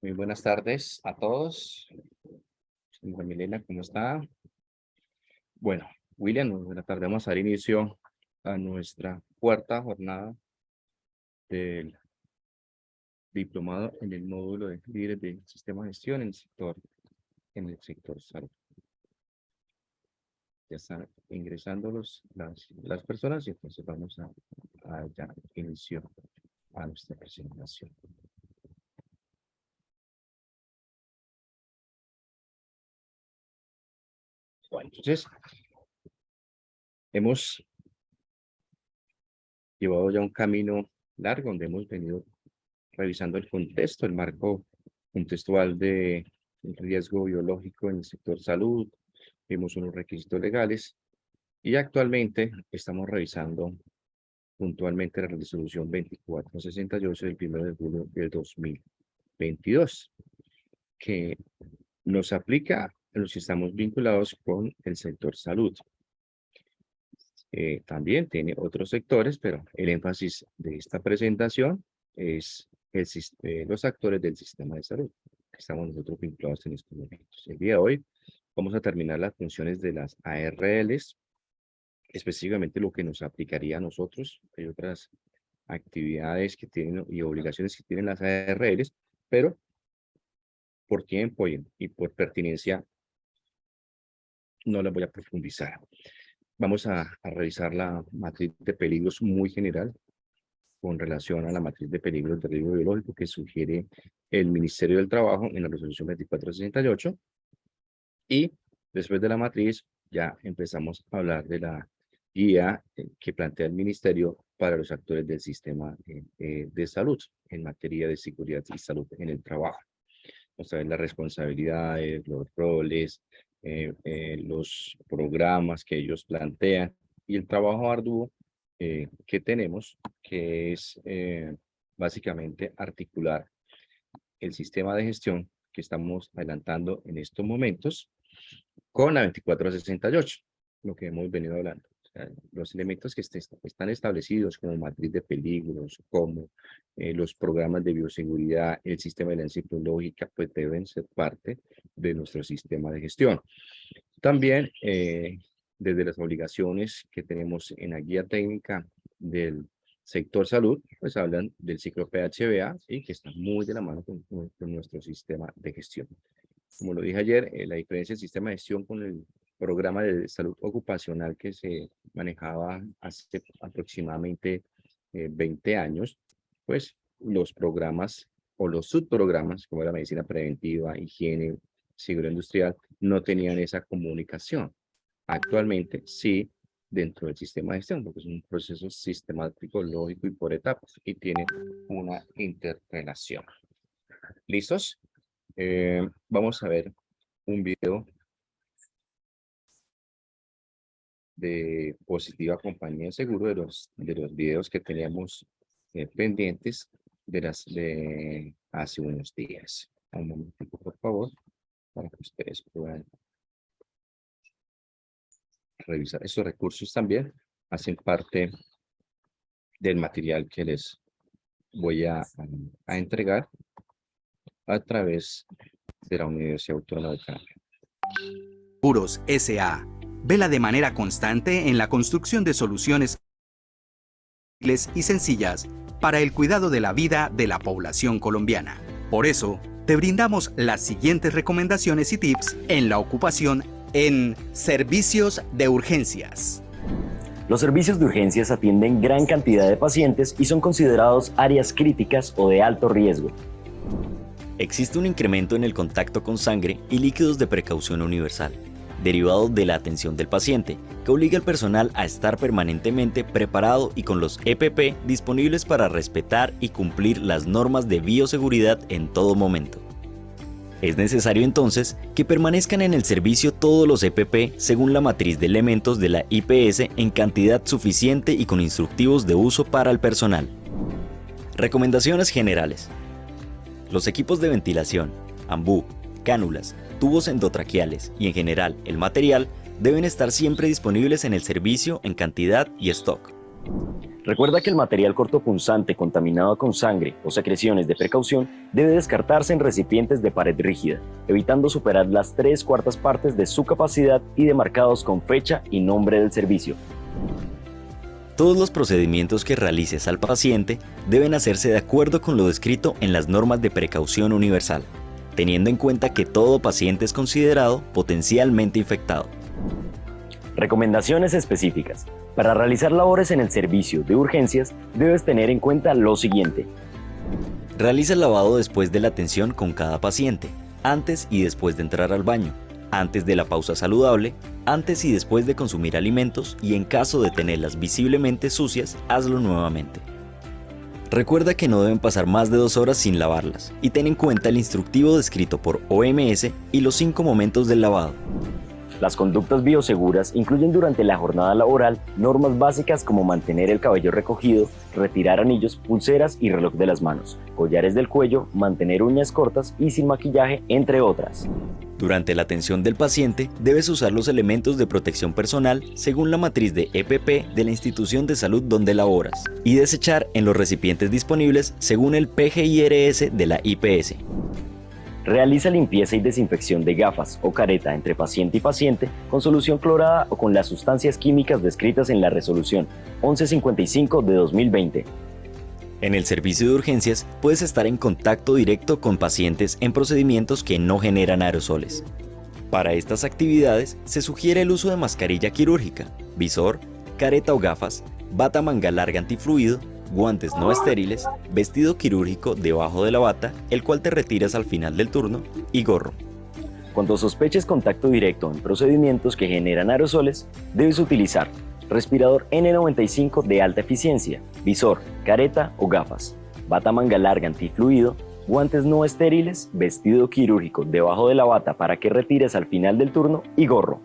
Muy buenas tardes a todos. Señora Milena, ¿cómo está? Bueno, William, muy buenas tardes. Vamos a dar inicio a nuestra cuarta jornada del diplomado en el módulo de líderes de sistema de gestión en el sector salud. Ya están ingresando las personas y entonces vamos a dar inicio a nuestra presentación. Bueno, entonces, hemos llevado ya un camino largo donde hemos venido revisando el contexto, el marco contextual de riesgo biológico en el sector salud, vimos unos requisitos legales y actualmente estamos revisando puntualmente la resolución 2468 del 1 de julio del 2022, que nos aplica a los que estamos vinculados con el sector salud. También tiene otros sectores, pero el énfasis de esta presentación es los actores del sistema de salud, que estamos nosotros vinculados en estos momentos. El día de hoy vamos a terminar las funciones de las ARLs, específicamente lo que nos aplicaría a nosotros. Hay otras actividades que tienen y obligaciones que tienen las ARLs, pero por tiempo y por pertinencia no las voy a profundizar. Vamos a revisar la matriz de peligros muy general con relación a la matriz de peligros de riesgo biológico que sugiere el Ministerio del Trabajo en la resolución 2468. Y después de la matriz ya empezamos a hablar de la guía que plantea el Ministerio para los actores del sistema de salud en materia de seguridad y salud en el trabajo. Vamos a ver las responsabilidades, los roles, los programas que ellos plantean y el trabajo arduo que tenemos, que es básicamente articular el sistema de gestión que estamos adelantando en estos momentos con la 2468, lo que hemos venido hablando. O sea, los elementos que están establecidos como matriz de peligros, como los programas de bioseguridad, el sistema de alianza biológica, pues deben ser parte de nuestro sistema de gestión. También, desde las obligaciones que tenemos en la guía técnica del sector salud, pues hablan del ciclo PHBA y que está muy de la mano con nuestro sistema de gestión. Como lo dije ayer, la diferencia del sistema de gestión con el programa de salud ocupacional que se manejaba hace aproximadamente 20 años, pues los programas o los subprogramas, como la medicina preventiva, higiene, seguridad industrial, no tenían esa comunicación. Actualmente sí, dentro del sistema de gestión, porque es un proceso sistemático, lógico y por etapas, y tiene una interrelación. ¿Listos? Vamos a ver un video de Positiva Compañía de Seguro, de los videos que teníamos pendientes de hace unos días. Un momentito, por favor, para que ustedes puedan revisar. Estos recursos también hacen parte del material que les voy a entregar a través de la Universidad Autónoma de Colombia. Seguros S.A. vela de manera constante en la construcción de soluciones fáciles y sencillas para el cuidado de la vida de la población colombiana. Por eso, te brindamos las siguientes recomendaciones y tips en la ocupación en servicios de urgencias. Los servicios de urgencias atienden gran cantidad de pacientes y son considerados áreas críticas o de alto riesgo. Existe un incremento en el contacto con sangre y líquidos de precaución universal, derivado de la atención del paciente, que obliga al personal a estar permanentemente preparado y con los EPP disponibles para respetar y cumplir las normas de bioseguridad en todo momento. Es necesario entonces que permanezcan en el servicio todos los EPP según la matriz de elementos de la IPS en cantidad suficiente y con instructivos de uso para el personal. Recomendaciones generales. Los equipos de ventilación, ambú, cánulas, tubos endotraqueales y en general el material deben estar siempre disponibles en el servicio en cantidad y stock. Recuerda que el material cortopunzante contaminado con sangre o secreciones de precaución debe descartarse en recipientes de pared rígida, evitando superar las 3/4 partes de su capacidad y demarcados con fecha y nombre del servicio. Todos los procedimientos que realices al paciente deben hacerse de acuerdo con lo descrito en las normas de precaución universal, teniendo en cuenta que todo paciente es considerado potencialmente infectado. Recomendaciones específicas. Para realizar labores en el servicio de urgencias, debes tener en cuenta lo siguiente. Realiza el lavado después de la atención con cada paciente, antes y después de entrar al baño, antes de la pausa saludable, antes y después de consumir alimentos y en caso de tenerlas visiblemente sucias, hazlo nuevamente. Recuerda que no deben pasar más de 2 horas sin lavarlas y ten en cuenta el instructivo descrito por OMS y los 5 momentos del lavado. Las conductas bioseguras incluyen durante la jornada laboral normas básicas como mantener el cabello recogido, retirar anillos, pulseras y reloj de las manos, collares del cuello, mantener uñas cortas y sin maquillaje, entre otras. Durante la atención del paciente, debes usar los elementos de protección personal según la matriz de EPP de la institución de salud donde laboras y desechar en los recipientes disponibles según el PGIRS de la IPS. Realiza limpieza y desinfección de gafas o careta entre paciente y paciente con solución clorada o con las sustancias químicas descritas en la resolución 1155 de 2020. En el servicio de urgencias puedes estar en contacto directo con pacientes en procedimientos que no generan aerosoles. Para estas actividades se sugiere el uso de mascarilla quirúrgica, visor, careta o gafas, bata manga larga antifluido, guantes no estériles, vestido quirúrgico debajo de la bata, el cual te retiras al final del turno, y gorro. Cuando sospeches contacto directo en procedimientos que generan aerosoles, debes utilizar respirador N95 de alta eficiencia, visor, careta o gafas, bata manga larga antifluido, guantes no estériles, vestido quirúrgico debajo de la bata para que retires al final del turno y gorro.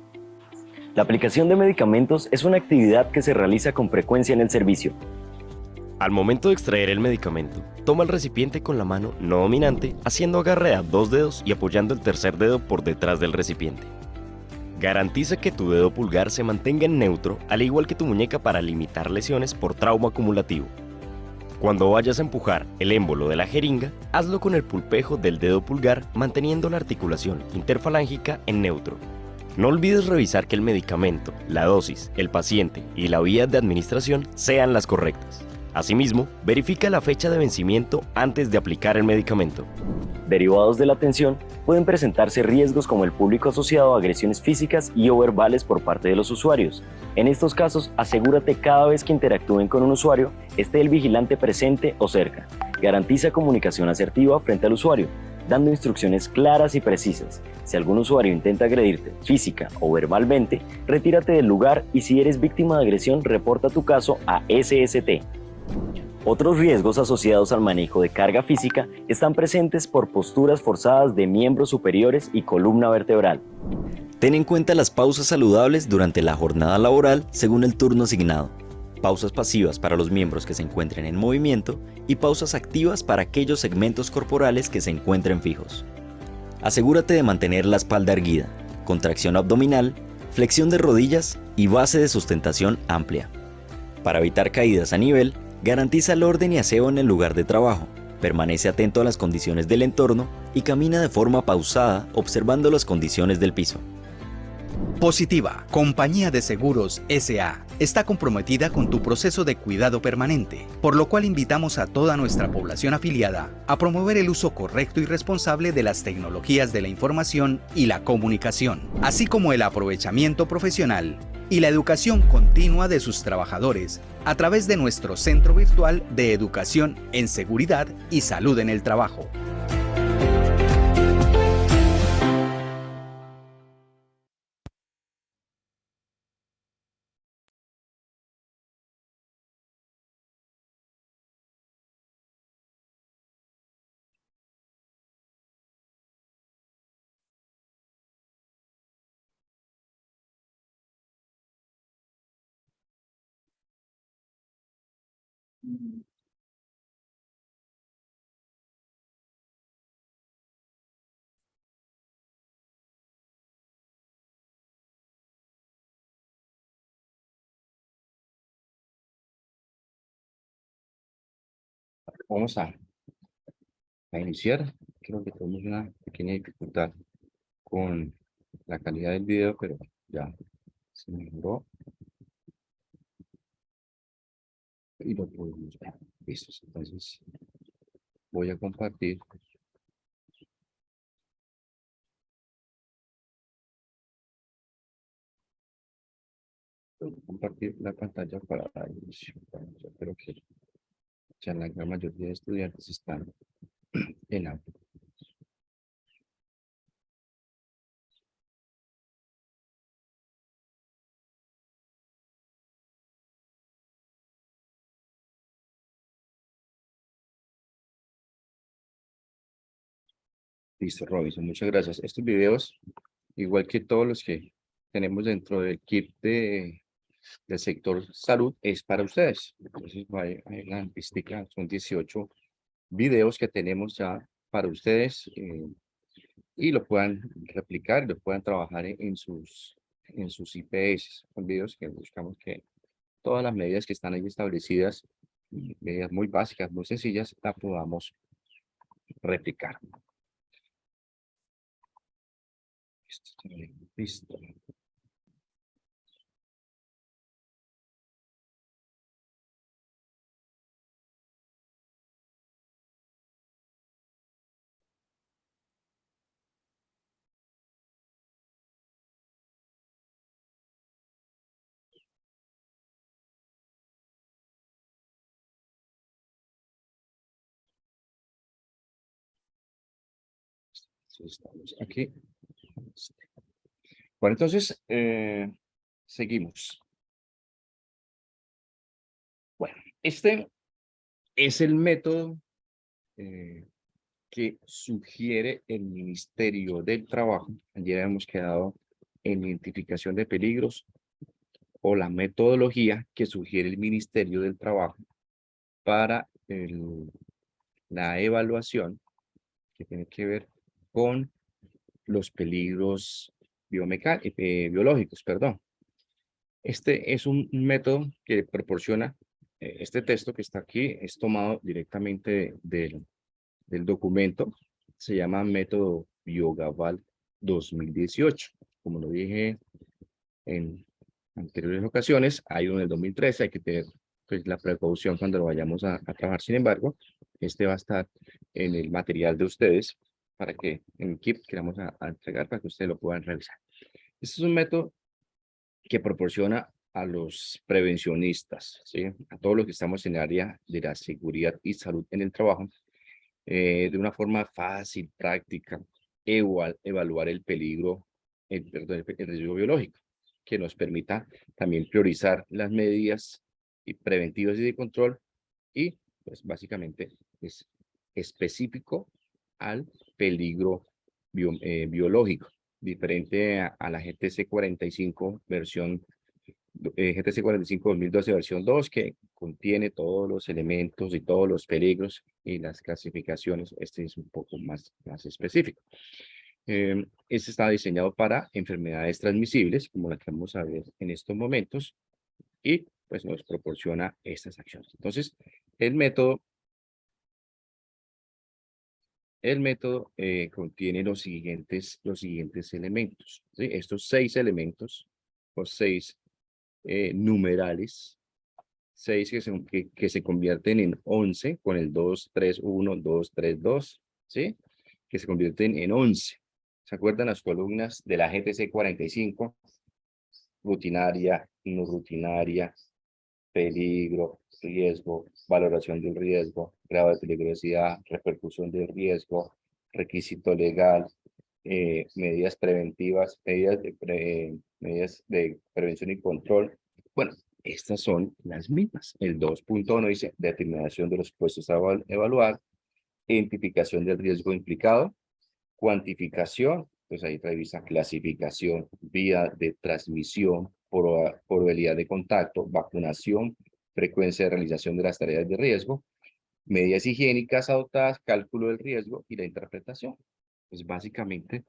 La aplicación de medicamentos es una actividad que se realiza con frecuencia en el servicio. Al momento de extraer el medicamento, toma el recipiente con la mano no dominante, haciendo agarre a 2 dedos y apoyando el tercer dedo por detrás del recipiente. Garantiza que tu dedo pulgar se mantenga en neutro, al igual que tu muñeca, para limitar lesiones por trauma acumulativo. Cuando vayas a empujar el émbolo de la jeringa, hazlo con el pulpejo del dedo pulgar, manteniendo la articulación interfalángica en neutro. No olvides revisar que el medicamento, la dosis, el paciente y la vía de administración sean las correctas. Asimismo, verifica la fecha de vencimiento antes de aplicar el medicamento. Derivados de la atención, pueden presentarse riesgos como el público asociado a agresiones físicas y o verbales por parte de los usuarios. En estos casos, asegúrate cada vez que interactúen con un usuario, esté el vigilante presente o cerca. Garantiza comunicación asertiva frente al usuario, dando instrucciones claras y precisas. Si algún usuario intenta agredirte física o verbalmente, retírate del lugar y si eres víctima de agresión, reporta tu caso a SST. Otros riesgos asociados al manejo de carga física están presentes por posturas forzadas de miembros superiores y columna vertebral. Ten en cuenta las pausas saludables durante la jornada laboral según el turno asignado. Pausas pasivas para los miembros que se encuentren en movimiento y pausas activas para aquellos segmentos corporales que se encuentren fijos. Asegúrate de mantener la espalda erguida, contracción abdominal, flexión de rodillas y base de sustentación amplia. Para evitar caídas a nivel, garantiza el orden y aseo en el lugar de trabajo, permanece atento a las condiciones del entorno y camina de forma pausada observando las condiciones del piso. Positiva, Compañía de Seguros S.A. está comprometida con tu proceso de cuidado permanente, por lo cual invitamos a toda nuestra población afiliada a promover el uso correcto y responsable de las tecnologías de la información y la comunicación, así como el aprovechamiento profesional y la educación continua de sus trabajadores a través de nuestro Centro Virtual de Educación en Seguridad y Salud en el Trabajo. vamos a iniciar. Creo que tenemos una pequeña dificultad con la calidad del video, pero ya se mejoró. Y lo podemos ver. Listo. Entonces, voy a compartir. Voy a compartir la pantalla para dar inicio. Bueno, yo creo que ya la gran mayoría de estudiantes están en audio. Listo, Robinson, muchas gracias. Estos videos, igual que todos los que tenemos dentro del kit del sector salud, es para ustedes. Entonces, hay una listica, son 18 videos que tenemos ya para ustedes y lo puedan replicar, lo puedan trabajar en sus IPS. Son videos que buscamos que todas las medidas que están ahí establecidas, medidas muy básicas, muy sencillas, las podamos replicar. Listo. Estamos aquí. Bueno, entonces, seguimos. Bueno, este es el método que sugiere el Ministerio del Trabajo. Ayer hemos quedado en identificación de peligros o la metodología que sugiere el Ministerio del Trabajo para la evaluación que tiene que ver con los peligros biológicos, perdón. Este es un método que proporciona, este texto que está aquí es tomado directamente del documento, se llama método Biogaval 2018. Como lo dije en anteriores ocasiones, hay uno en el 2013, hay que tener pues, la precaución cuando lo vayamos a trabajar. Sin embargo, este va a estar en el material de ustedes para que en el kit que vamos a entregar para que ustedes lo puedan revisar. Este es un método que proporciona a los prevencionistas, ¿sí? A todos los que estamos en el área de la seguridad y salud en el trabajo, de una forma fácil, práctica, evaluar el peligro, perdón, el riesgo biológico, que nos permita también priorizar las medidas preventivas y de control y, pues, básicamente es específico al peligro biológico, diferente a la GTC 45 versión GTC 45 2012 versión 2, que contiene todos los elementos y todos los peligros y las clasificaciones. Este es un poco más específico. Este está diseñado para enfermedades transmisibles, como la que vamos a ver en estos momentos, y pues nos proporciona estas acciones. Entonces, el método contiene los siguientes elementos, ¿sí? Estos 6 elementos, o 6 numerales, 6 que se convierten en 11 con el 2, 3, 1, 2, 3, 2, ¿sí? Que se convierten en 11. ¿Se acuerdan las columnas de la GTC 45? Rutinaria, no rutinaria, peligro, riesgo, valoración del riesgo, grado de peligrosidad, repercusión del riesgo, requisito legal, medidas preventivas, medidas de prevención y control. Bueno, estas son las mismas. El 2.1 dice determinación de los puestos a evaluar, identificación del riesgo implicado, cuantificación, pues ahí revisa clasificación, vía de transmisión, probabilidad de contacto, vacunación, frecuencia de realización de las tareas de riesgo, medidas higiénicas adoptadas, cálculo del riesgo y la interpretación. Pues básicamente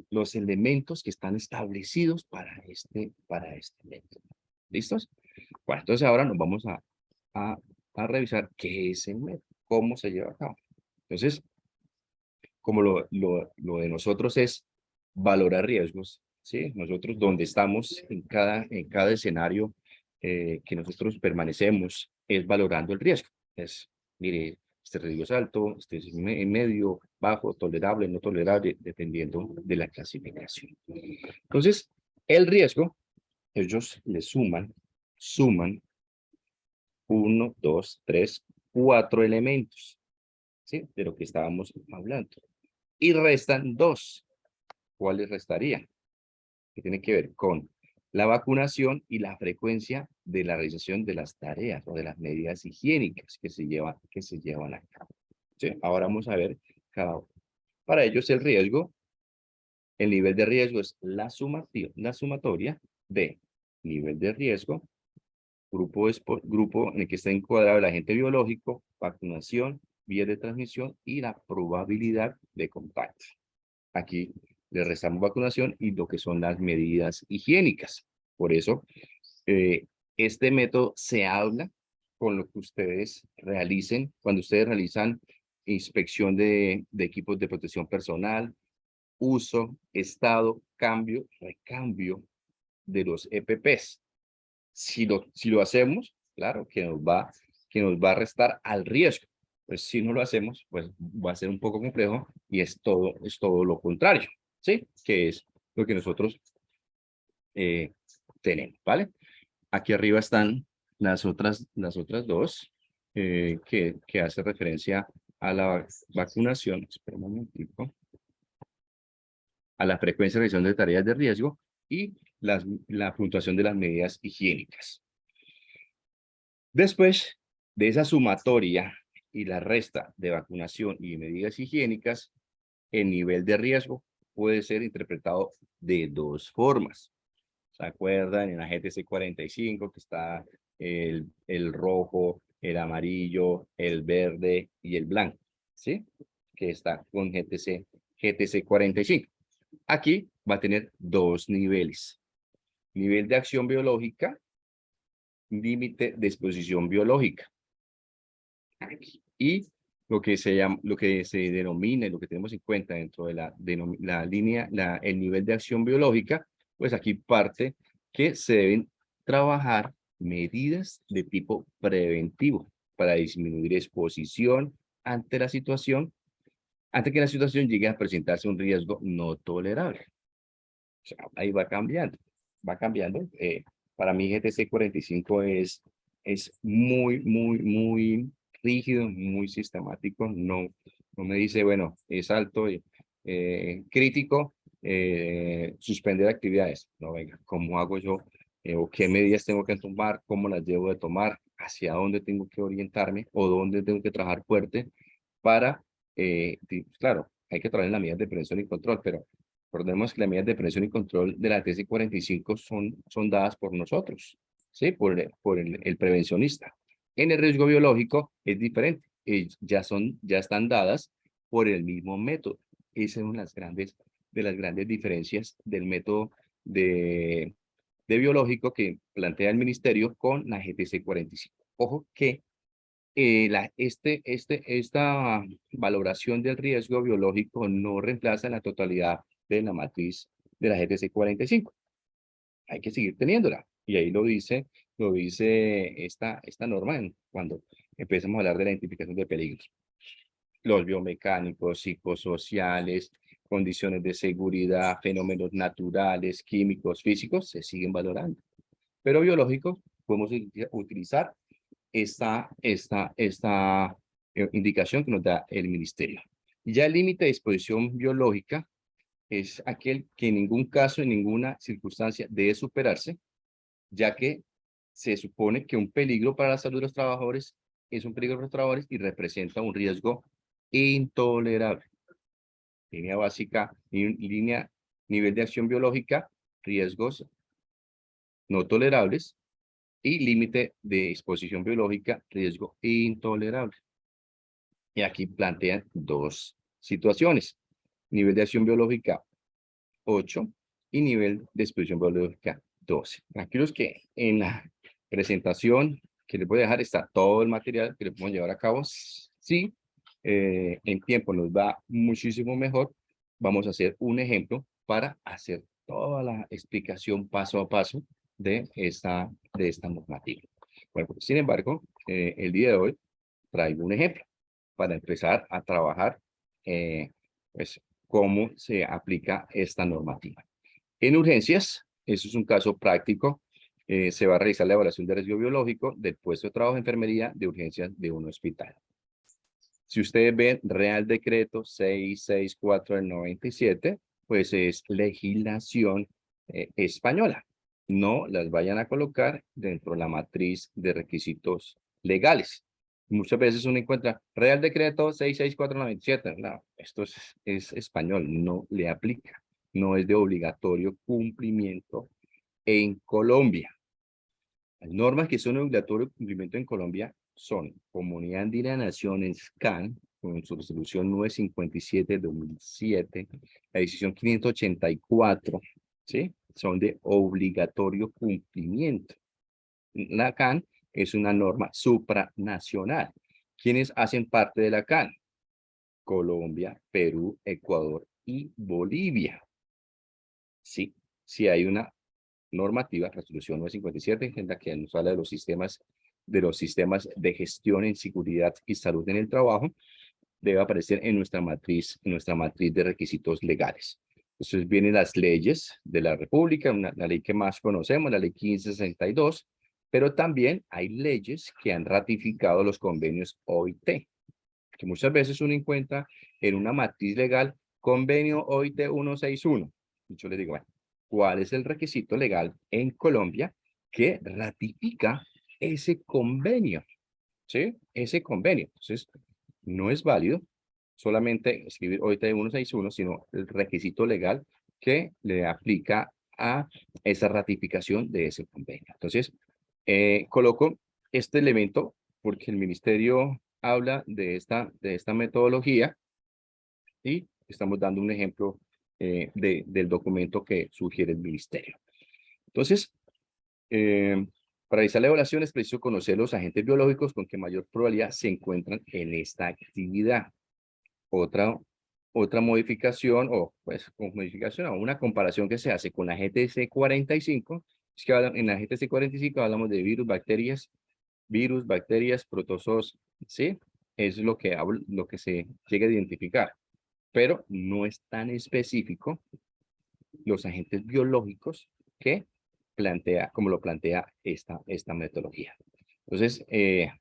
los elementos que están establecidos para este método. ¿Listos? Bueno, entonces ahora nos vamos a a revisar qué es el método, cómo se lleva a cabo. Entonces, como lo de nosotros es valorar riesgos, ¿sí? Nosotros donde estamos en cada escenario que nosotros permanecemos es valorando el riesgo. Es, mire, este riesgo es alto, este es en medio, bajo, tolerable, no tolerable, dependiendo de la clasificación. Entonces, el riesgo, ellos le suman 1, 2, 3, 4 elementos, ¿sí? De lo que estábamos hablando. Y restan 2. ¿Cuáles restarían? Que tiene que ver con la vacunación y la frecuencia de la realización de las tareas o de las medidas higiénicas que se llevan a cabo. ¿Sí? Ahora vamos a ver cada uno. Para ellos el nivel de riesgo es la sumatoria de nivel de riesgo, grupo en el que está encuadrado el agente biológico, vacunación, vías de transmisión y la probabilidad de contacto. Aquí le restamos vacunación y lo que son las medidas higiénicas. Por eso, este método se habla con lo que ustedes realicen cuando ustedes realizan inspección de equipos de protección personal, uso, estado, cambio, recambio de los EPPs. Si lo hacemos, claro que nos va a restar al riesgo. Pues si no lo hacemos, pues va a ser un poco complejo y es todo lo contrario, ¿sí? Que es lo que nosotros tenemos, ¿vale? Aquí arriba están las otras dos que hace referencia a la vacunación. Espera un momentico. A la frecuencia de realización de tareas de riesgo y la puntuación de las medidas higiénicas. Después de esa sumatoria y la resta de vacunación y medidas higiénicas, el nivel de riesgo puede ser interpretado de 2 formas. ¿Se acuerdan? En la GTC 45 que está el rojo, el amarillo, el verde y el blanco, ¿sí? Que está con GTC 45. Aquí va a tener 2 niveles. Nivel de acción biológica, límite de exposición biológica. Aquí. Y lo que se denomina y lo que tenemos en cuenta dentro de la línea, el nivel de acción biológica, pues aquí parte que se deben trabajar medidas de tipo preventivo para disminuir exposición ante la situación, antes que la situación llegue a presentarse un riesgo no tolerable. O sea, ahí va cambiando. Para mí GTC 45 es muy rígido, muy sistemático. No me dice, bueno, es alto y crítico, suspender actividades. No, venga, ¿cómo hago yo? ¿O qué medidas tengo que tomar? ¿Cómo las debo de tomar? ¿Hacia dónde tengo que orientarme? ¿O dónde tengo que trabajar fuerte para, claro, hay que trabajar en las medidas de prevención y control, pero recordemos que las medidas de prevención y control de la TC 45 son dadas por nosotros, ¿sí? Por el prevencionista. En el riesgo biológico es diferente. Ya están dadas por el mismo método. Esa es una de las grandes diferencias del método de biológico que plantea el ministerio con la GTC 45. Ojo que esta valoración del riesgo biológico no reemplaza la totalidad de la matriz de la GTC 45. Hay que seguir teniéndola. Y ahí lo dice esta norma cuando empezamos a hablar de la identificación de peligros. Los biomecánicos, psicosociales, condiciones de seguridad, fenómenos naturales, químicos, físicos, se siguen valorando. Pero biológicos podemos utilizar esta indicación que nos da el ministerio. Ya el límite de exposición biológica es aquel que en ningún caso, en ninguna circunstancia debe superarse, ya que se supone que un peligro para la salud de los trabajadores es un peligro para los trabajadores y representa un riesgo intolerable. Línea básica, nivel de acción biológica, riesgos no tolerables, y límite de exposición biológica, riesgo intolerable. Y aquí plantean 2 situaciones. Nivel de acción biológica 8 y nivel de exposición biológica 12. Aquellos que en la presentación que les voy a dejar está todo el material que le podemos llevar a cabo. Sí, en tiempo nos va muchísimo mejor. Vamos a hacer un ejemplo para hacer toda la explicación paso a paso de esta normativa. Bueno, pues, sin embargo, el día de hoy traigo un ejemplo para empezar a trabajar pues, cómo se aplica esta normativa. En urgencias, eso es un caso práctico, se va a realizar la evaluación de riesgo biológico del puesto de trabajo de enfermería de urgencias de un hospital. Si ustedes ven Real Decreto 664 del 97, pues es legislación española. No las vayan a colocar dentro de la matriz de requisitos legales. Muchas veces uno encuentra Real Decreto 664 del 97. No, esto es español, no le aplica. No es de obligatorio cumplimiento en Colombia. Las normas que son de obligatorio cumplimiento en Colombia son Comunidad Andina de Naciones, CAN, con su resolución 957 de 2007, la decisión 584, ¿sí? Son de obligatorio cumplimiento. La CAN es una norma supranacional. ¿Quiénes hacen parte de la CAN? Colombia, Perú, Ecuador y Bolivia. Sí, sí hay una normativa, resolución 957, en la que nos habla de los sistemas de gestión en seguridad y salud en el trabajo, debe aparecer en nuestra matriz de requisitos legales. Entonces vienen las leyes de la República, la ley que más conocemos, la ley 1562, pero también hay leyes que han ratificado los convenios OIT, que muchas veces uno encuentra en una matriz legal, convenio OIT 161. Y yo le digo, bueno, ¿cuál es el requisito legal en Colombia que ratifica ese convenio? ¿Sí? Ese convenio. Entonces, no es válido solamente escribir OIT 161, sino el requisito legal que le aplica a esa ratificación de ese convenio. Entonces, coloco este elemento porque el ministerio habla de esta metodología y estamos dando un ejemplo del documento que sugiere el ministerio. Entonces, para realizar la evaluación es preciso conocer los agentes biológicos con que mayor probabilidad se encuentran en esta actividad. Otra modificación, o pues modificación, o una comparación que se hace con la GTC 45, es que en la GTC 45 hablamos de virus, bacterias, protozoos, ¿sí? Es lo que se llega a identificar, pero no es tan específico los agentes biológicos que como lo plantea esta metodología. Entonces,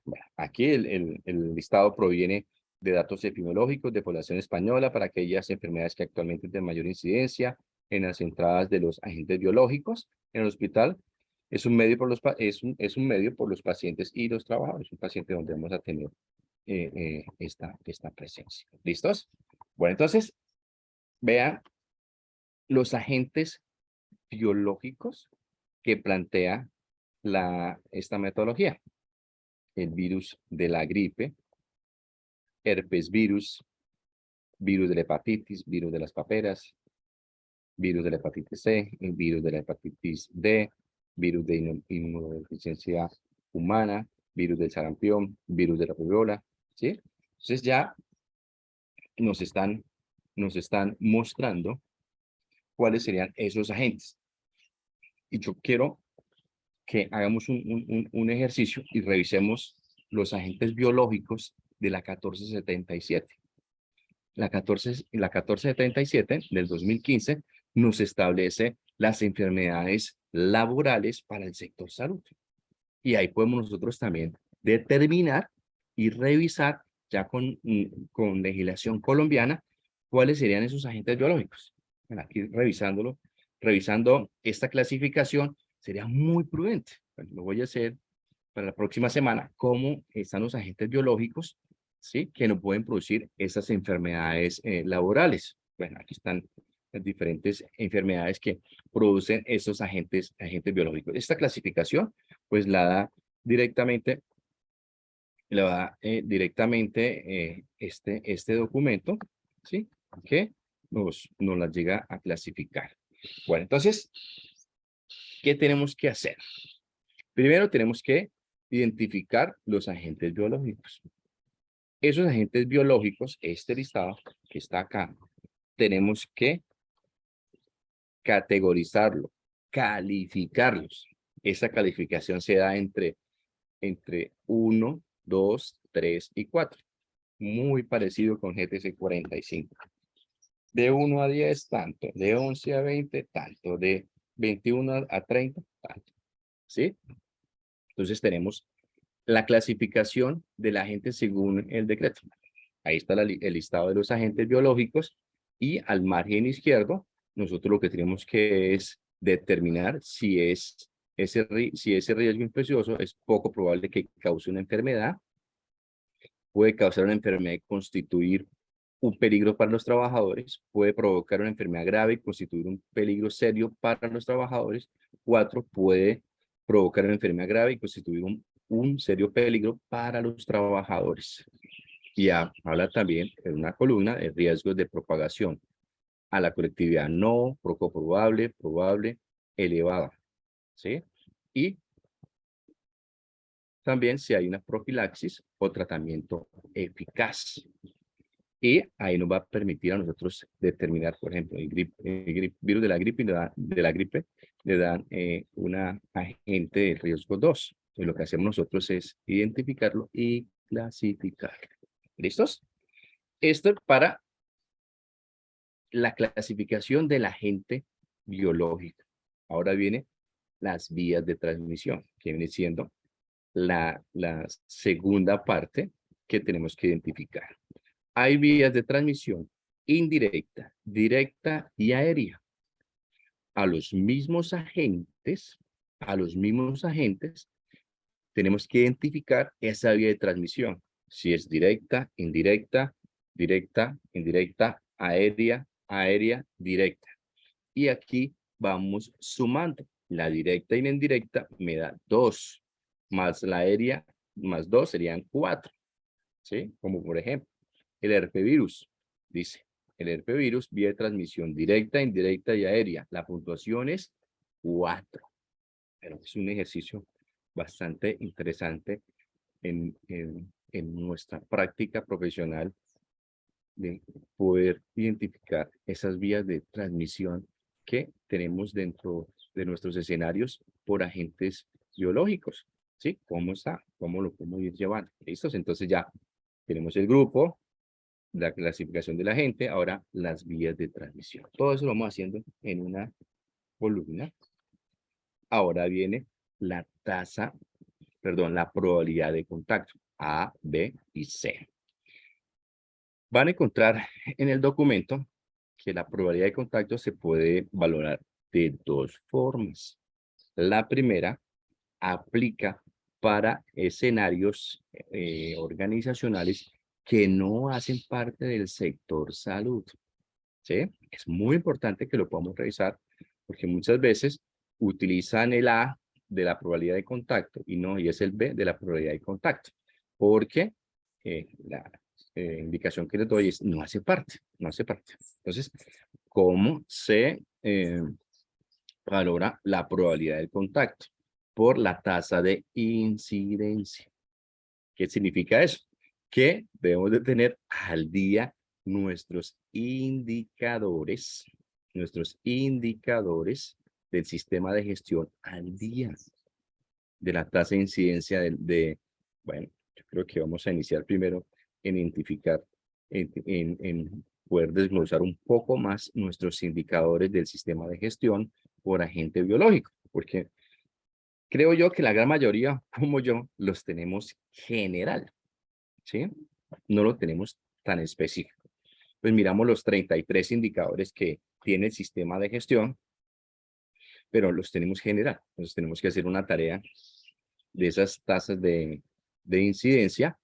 bueno, aquí el listado proviene de datos epidemiológicos de población española para aquellas enfermedades que actualmente tienen mayor incidencia en las entradas de los agentes biológicos en el hospital. Es un medio es un medio por los pacientes y los trabajadores. Un paciente donde vamos a tener esta presencia. ¿Listos? Bueno, entonces, vean los agentes biológicos que plantea esta metodología. El virus de la gripe, herpes virus, virus de la hepatitis, virus de las paperas, virus de la hepatitis C, el virus de la hepatitis D, virus de inmunodeficiencia humana, virus del sarampión, virus de la rubiola, ¿sí? Entonces ya nos están mostrando cuáles serían esos agentes. Y yo quiero que hagamos un ejercicio y revisemos los agentes biológicos de la 1477. La 1477 del 2015 nos establece las enfermedades laborales para el sector salud. Y ahí podemos nosotros también determinar y revisar ya con legislación colombiana cuáles serían esos agentes biológicos. Bueno, aquí revisando esta clasificación, sería muy prudente. Bueno, lo voy a hacer para la próxima semana, cómo están los agentes biológicos, ¿sí? Que no pueden producir esas enfermedades laborales. Bueno, aquí están las diferentes enfermedades que producen esos agentes biológicos. Esta clasificación, pues la da directamente, este documento, ¿sí? Que nos la llega a clasificar. Bueno, entonces, ¿qué tenemos que hacer? Primero tenemos que identificar los agentes biológicos. Esos agentes biológicos, este listado que está acá, tenemos que categorizarlo, calificarlos. Esa calificación se da entre 1, 2, 3 y 4. Muy parecido con GTC 45. De 1 a 10, tanto. De 11 a 20, tanto. De 21 a 30, tanto. ¿Sí? Entonces tenemos la clasificación del agente según el decreto. Ahí está el listado de los agentes biológicos y al margen izquierdo, nosotros lo que tenemos que es determinar si ese riesgo infeccioso es poco probable que cause una enfermedad, puede causar una enfermedad y constituir un peligro para los trabajadores, puede provocar una enfermedad grave y constituir un peligro serio para los trabajadores. 4, puede provocar una enfermedad grave y constituir un serio peligro para los trabajadores. Y habla también en una columna de riesgos de propagación a la colectividad no, poco probable, probable, elevada. ¿Sí? Y también si hay una profilaxis o tratamiento eficaz. Y ahí nos va a permitir a nosotros determinar, por ejemplo, el virus de la gripe le dan una agente de riesgo 2. Entonces, lo que hacemos nosotros es identificarlo y clasificarlo. ¿Listos? Esto para la clasificación del agente biológico. Ahora viene las vías de transmisión, que viene siendo la segunda parte que tenemos que identificar. Hay vías de transmisión indirecta, directa y aérea. A los mismos agentes, tenemos que identificar esa vía de transmisión. Si es directa, indirecta, directa, indirecta, aérea, aérea, directa. Y aquí vamos sumando. La directa y la indirecta me da 2, más la aérea, más 2 serían 4. ¿Sí? Como por ejemplo, el herpevirus. Dice, el herpevirus, vía de transmisión directa, indirecta y aérea. La puntuación es 4. Pero es un ejercicio bastante interesante en nuestra práctica profesional de poder identificar esas vías de transmisión que tenemos dentro de nuestros escenarios por agentes biológicos. ¿Sí? ¿Cómo está? ¿Cómo lo podemos ir llevando? ¿Listos? Entonces ya tenemos el grupo, la clasificación de la gente, ahora las vías de transmisión. Todo eso lo vamos haciendo en una columna. Ahora viene la la probabilidad de contacto, A, B y C. Van a encontrar en el documento que la probabilidad de contacto se puede valorar de 2 formas. La primera aplica para escenarios organizacionales que no hacen parte del sector salud. ¿Sí? Es muy importante que lo podamos revisar porque muchas veces utilizan el A de la probabilidad de contacto y es el B de la probabilidad de contacto. Porque la indicación que les doy es no hace parte. Entonces, ¿cómo se valora la probabilidad del contacto? Por la tasa de incidencia. ¿Qué significa eso? Que debemos de tener al día nuestros indicadores del sistema de gestión al día de la tasa de incidencia bueno, yo creo que vamos a iniciar primero en identificar, en poder desglosar un poco más nuestros indicadores del sistema de gestión por agente biológico, porque creo yo que la gran mayoría, como yo, los tenemos general, ¿sí? No lo tenemos tan específico. Pues miramos los 33 indicadores que tiene el sistema de gestión, pero los tenemos general. Entonces tenemos que hacer una tarea de esas tasas de incidencia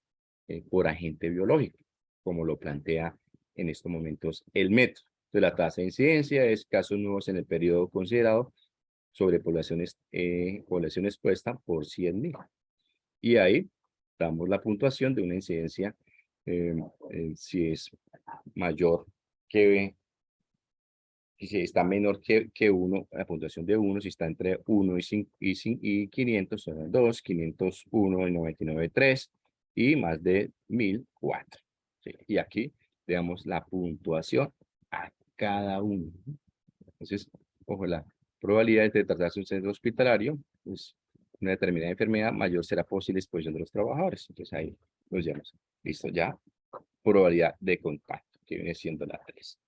por agente biológico, como lo plantea en estos momentos el método. Entonces la tasa de incidencia es casos nuevos en el periodo considerado sobre población expuesta por 100.000. Y ahí damos la puntuación de una incidencia si es mayor que Y si está menor que 1, la puntuación de 1, si está entre 1 y 500, son el 2, 501 y 99, 3, y más de 1000, 4. ¿Sí? Y aquí le damos la puntuación a cada uno. Entonces, ojo, la probabilidad de tratarse un centro hospitalario, pues una determinada enfermedad, mayor será posible exposición de los trabajadores. Entonces ahí los llamamos. Listo, ya. Probabilidad de contacto, que viene siendo la 3.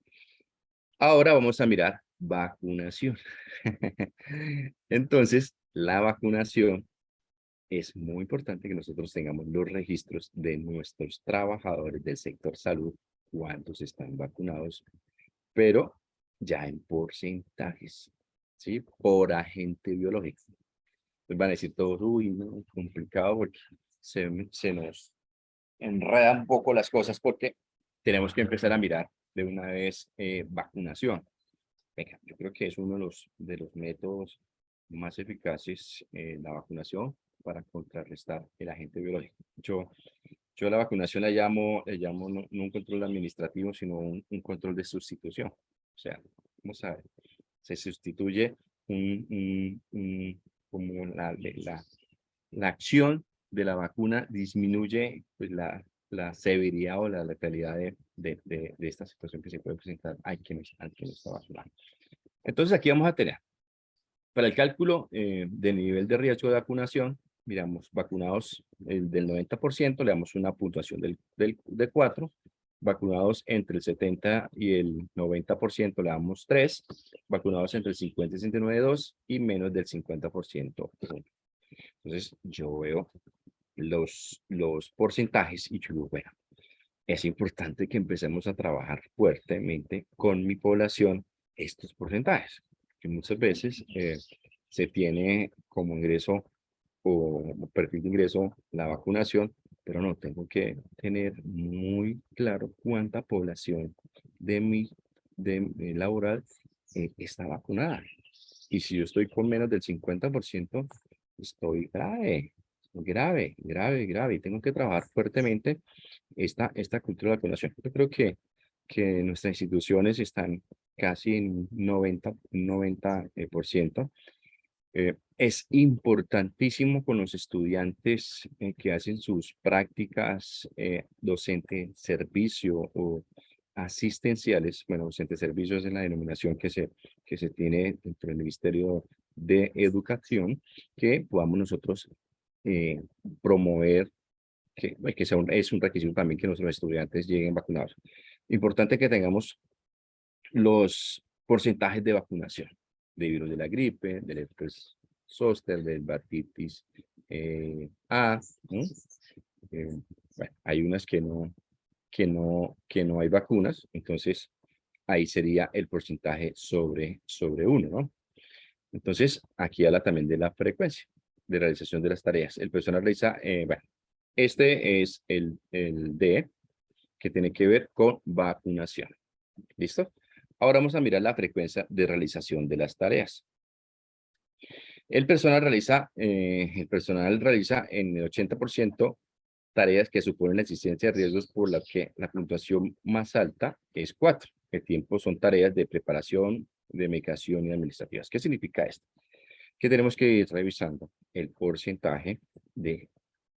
Ahora vamos a mirar vacunación. Entonces, la vacunación es muy importante que nosotros tengamos los registros de nuestros trabajadores del sector salud, cuántos están vacunados, pero ya en porcentajes, ¿sí? Por agente biológico. Pues van a decir todos, uy, no, complicado porque se nos enredan un poco las cosas porque tenemos que empezar a mirar de una vez vacunación. Venga, yo creo que es uno de los métodos más eficaces, la vacunación, para contrarrestar el agente biológico. Yo a la vacunación le llamo no un control administrativo, sino un control de sustitución. O sea, vamos a ver, se sustituye como la acción de la vacuna disminuye pues, la severidad o la letalidad de esta situación que se puede presentar a quien está vacunado. Entonces aquí vamos a tener, para el cálculo de nivel de riesgo de vacunación, miramos vacunados del 90%, le damos una puntuación de 4, vacunados entre el 70 y el 90% le damos 3, vacunados entre el 50 y 69, 2, y menos del 50%, 1. Entonces yo veo los porcentajes y yo digo, bueno, es importante que empecemos a trabajar fuertemente con mi población estos porcentajes, que muchas veces se tiene como ingreso o perfil de ingreso la vacunación, pero no, tengo que tener muy claro cuánta población de mi laboral está vacunada. Y si yo estoy con menos del 50%, estoy grave, grave, grave, grave. Y tengo que trabajar fuertemente esta cultura de vacunación. Yo creo que nuestras instituciones están casi en 90%. Es importantísimo con los estudiantes que hacen sus prácticas docente servicio o asistenciales. Bueno, docente servicio es la denominación que se tiene dentro del Ministerio de Educación, que podamos nosotros eh, promover que es un requisito también que nuestros estudiantes lleguen vacunados. Importante que tengamos los porcentajes de vacunación de virus de la gripe, del herpes zóster, del hepatitis A, ¿no? Bueno, hay unas que no hay vacunas, entonces ahí sería el porcentaje sobre 1, ¿no? Entonces, aquí habla también de la frecuencia de realización de las tareas. El personal realiza, bueno, este es el D, que tiene que ver con vacunación. ¿Listo? Ahora vamos a mirar la frecuencia de realización de las tareas. El personal realiza en el 80% tareas que suponen la existencia de riesgos por la que la puntuación más alta es 4. El tiempo son tareas de preparación, de medicación y administrativas. ¿Qué significa esto? Que tenemos que ir revisando el porcentaje de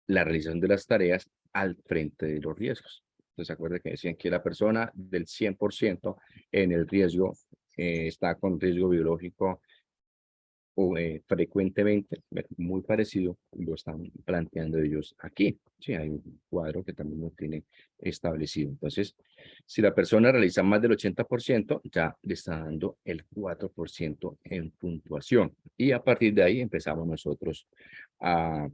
la realización de las tareas al frente de los riesgos. Entonces, acuerden que decían que la persona del 100% en el riesgo está con riesgo biológico o frecuentemente, muy parecido, lo están planteando ellos aquí. Sí, hay un cuadro que también lo tiene establecido. Entonces, si la persona realiza más del 80%, ya le está dando el 4% en puntuación. Y a partir de ahí empezamos nosotros a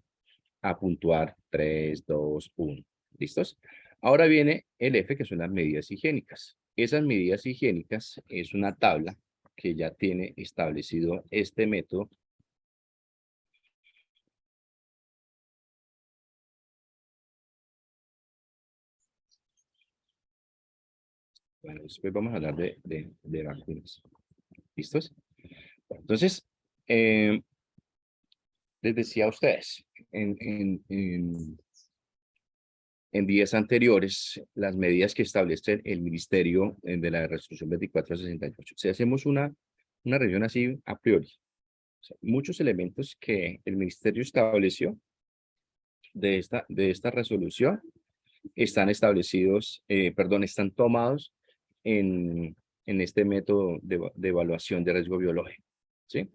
puntuar 3, 2, 1. ¿Listos? Ahora viene el F, que son las medidas higiénicas. Esas medidas higiénicas es una tabla que ya tiene establecido este método. Bueno, después vamos a hablar de vacunas. ¿Listos? Bueno, entonces, les decía a ustedes, en días anteriores las medidas que establece el Ministerio de la Resolución 2468. Si hacemos una revisión así a priori, o sea, muchos elementos que el Ministerio estableció de esta resolución están establecidos, están tomados en este método de evaluación de riesgo biológico, ¿sí?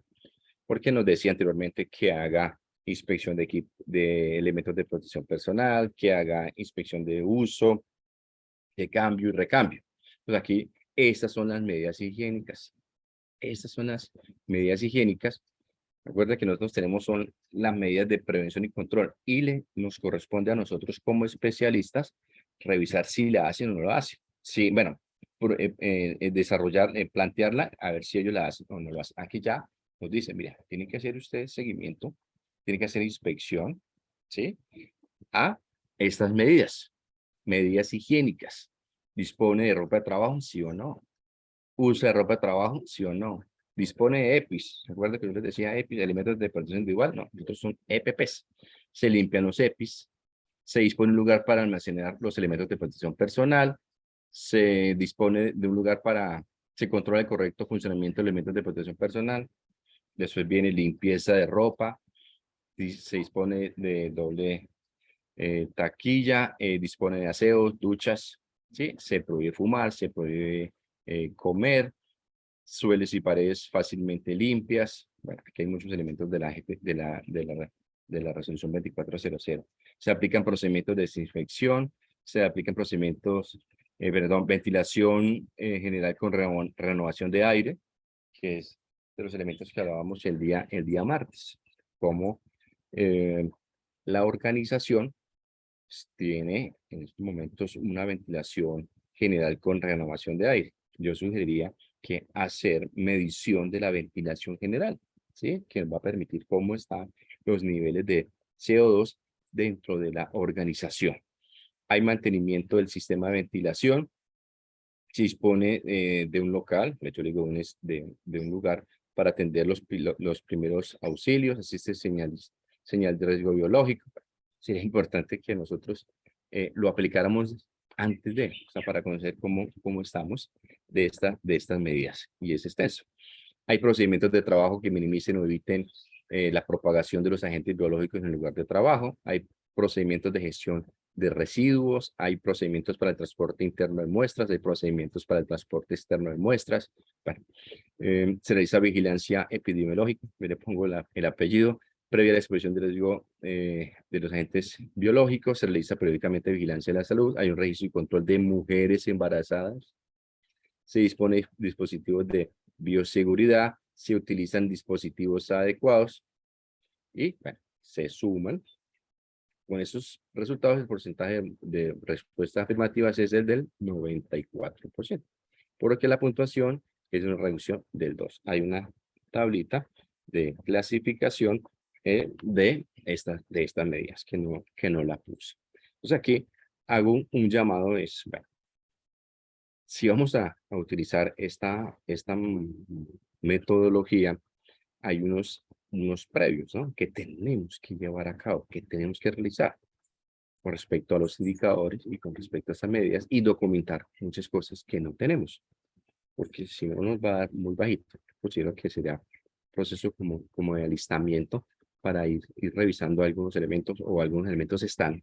Porque nos decía anteriormente que haga inspección de elementos de protección personal, que haga inspección de uso, de cambio y recambio. Pues aquí, estas son las medidas higiénicas. Estas son las medidas higiénicas. Recuerda que nosotros tenemos son las medidas de prevención y control y nos corresponde a nosotros como especialistas revisar si la hacen o no la hacen. Sí, bueno, desarrollar, plantearla, a ver si ellos la hacen o no la hacen. Aquí ya nos dice, mira, tienen que hacer ustedes seguimiento, tienen que hacer inspección, ¿sí? A estas medidas higiénicas. ¿Dispone de ropa de trabajo? Sí o no. ¿Usa de ropa de trabajo? Sí o no. ¿Dispone de EPIs? ¿Recuerda que yo les decía EPIs, elementos de protección individual? No, estos son EPPs. Se limpian los EPIs, se dispone un lugar para almacenar los elementos de protección personal, se dispone de un lugar se controla el correcto funcionamiento de elementos de protección personal, después viene limpieza de ropa, se dispone de doble taquilla, dispone de aseos, duchas, ¿sí? Se prohíbe fumar, se prohíbe comer, suelos y paredes fácilmente limpias. Bueno, aquí hay muchos elementos de la resolución 2400. Se aplican procedimientos de desinfección, se aplican procedimientos, ventilación general con renovación de aire, que es de los elementos que hablábamos el día martes, como la organización tiene en estos momentos una ventilación general con renovación de aire. Yo sugeriría que hacer medición de la ventilación general, ¿sí? Que nos va a permitir cómo están los niveles de CO2 dentro de la organización. Hay mantenimiento del sistema de ventilación. Se dispone de un local, de hecho digo de un lugar para atender los primeros auxilios, existe señal de riesgo biológico. Sería importante que nosotros lo aplicáramos antes o sea, para conocer cómo estamos de estas medidas, y es extenso. Hay procedimientos de trabajo que minimicen o eviten la propagación de los agentes biológicos en el lugar de trabajo. Hay procedimientos de gestión de residuos, hay procedimientos para el transporte interno de muestras, hay procedimientos para el transporte externo de muestras. Bueno, se realiza vigilancia epidemiológica, me le pongo el apellido, previa a la exposición de riesgo de los agentes biológicos, se realiza periódicamente vigilancia de la salud, hay un registro y control de mujeres embarazadas, se dispone de dispositivos de bioseguridad, se utilizan dispositivos adecuados y bueno, se suman. Con esos resultados, el porcentaje de respuestas afirmativas es el del 94%, por lo que la puntuación es una reducción del 2. Hay una tablita de clasificación de estas medidas que no la puse. Entonces aquí hago un llamado, bueno, si vamos a utilizar esta metodología, hay unos previos, ¿no? Que tenemos que llevar a cabo, que tenemos que realizar con respecto a los indicadores y con respecto a estas medidas y documentar muchas cosas que no tenemos, porque si no nos va a dar muy bajito. Considero que sería un proceso como de alistamiento para ir revisando algunos elementos, o algunos elementos están,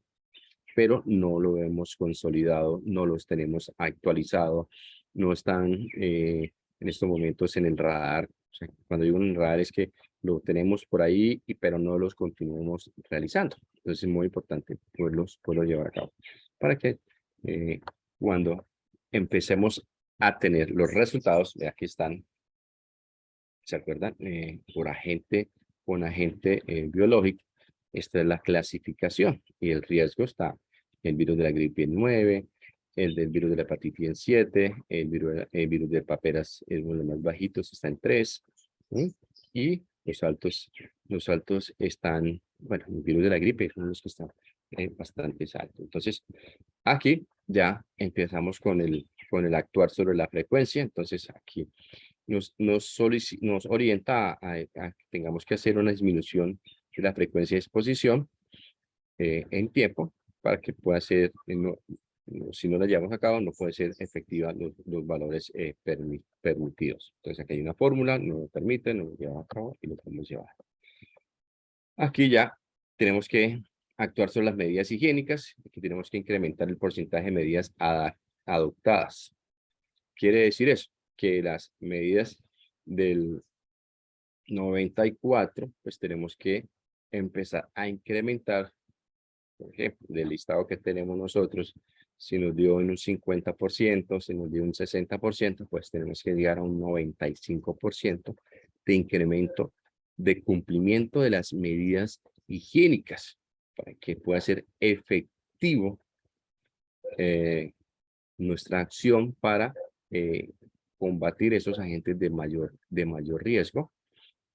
pero no lo hemos consolidado, no los tenemos actualizado, no están en estos momentos en el radar. O sea, cuando digo en el radar es que lo tenemos por ahí, pero no los continuamos realizando. Entonces es muy importante poderlos llevar a cabo para que cuando empecemos a tener los resultados, aquí están, ¿se acuerdan? Con agente biológico. Esta es la clasificación y el riesgo está el virus de la gripe en 9, el del virus de la hepatitis en 7, el virus de paperas es uno de los más bajitos, está en 3, ¿sí? Y los altos están, bueno, el virus de la gripe son los que están bastante altos. Entonces, aquí ya empezamos con el actuar sobre la frecuencia. Entonces, aquí nos orienta a que tengamos que hacer una disminución de la frecuencia de exposición en tiempo, para que pueda ser, si no la llevamos a cabo, no puede ser efectiva los valores permitidos. Entonces aquí hay una fórmula, no lo permite, no lo lleva a cabo y lo podemos llevar. Aquí ya tenemos que actuar sobre las medidas higiénicas. Aquí tenemos que incrementar el porcentaje de medidas adoptadas. Quiere decir eso, que las medidas del 94, pues tenemos que empezar a incrementar. Por ejemplo, del listado que tenemos nosotros, si nos dio en un 50%, si nos dio un 60%, pues tenemos que llegar a un 95% de incremento de cumplimiento de las medidas higiénicas para que pueda ser efectivo nuestra acción para combatir esos agentes de mayor riesgo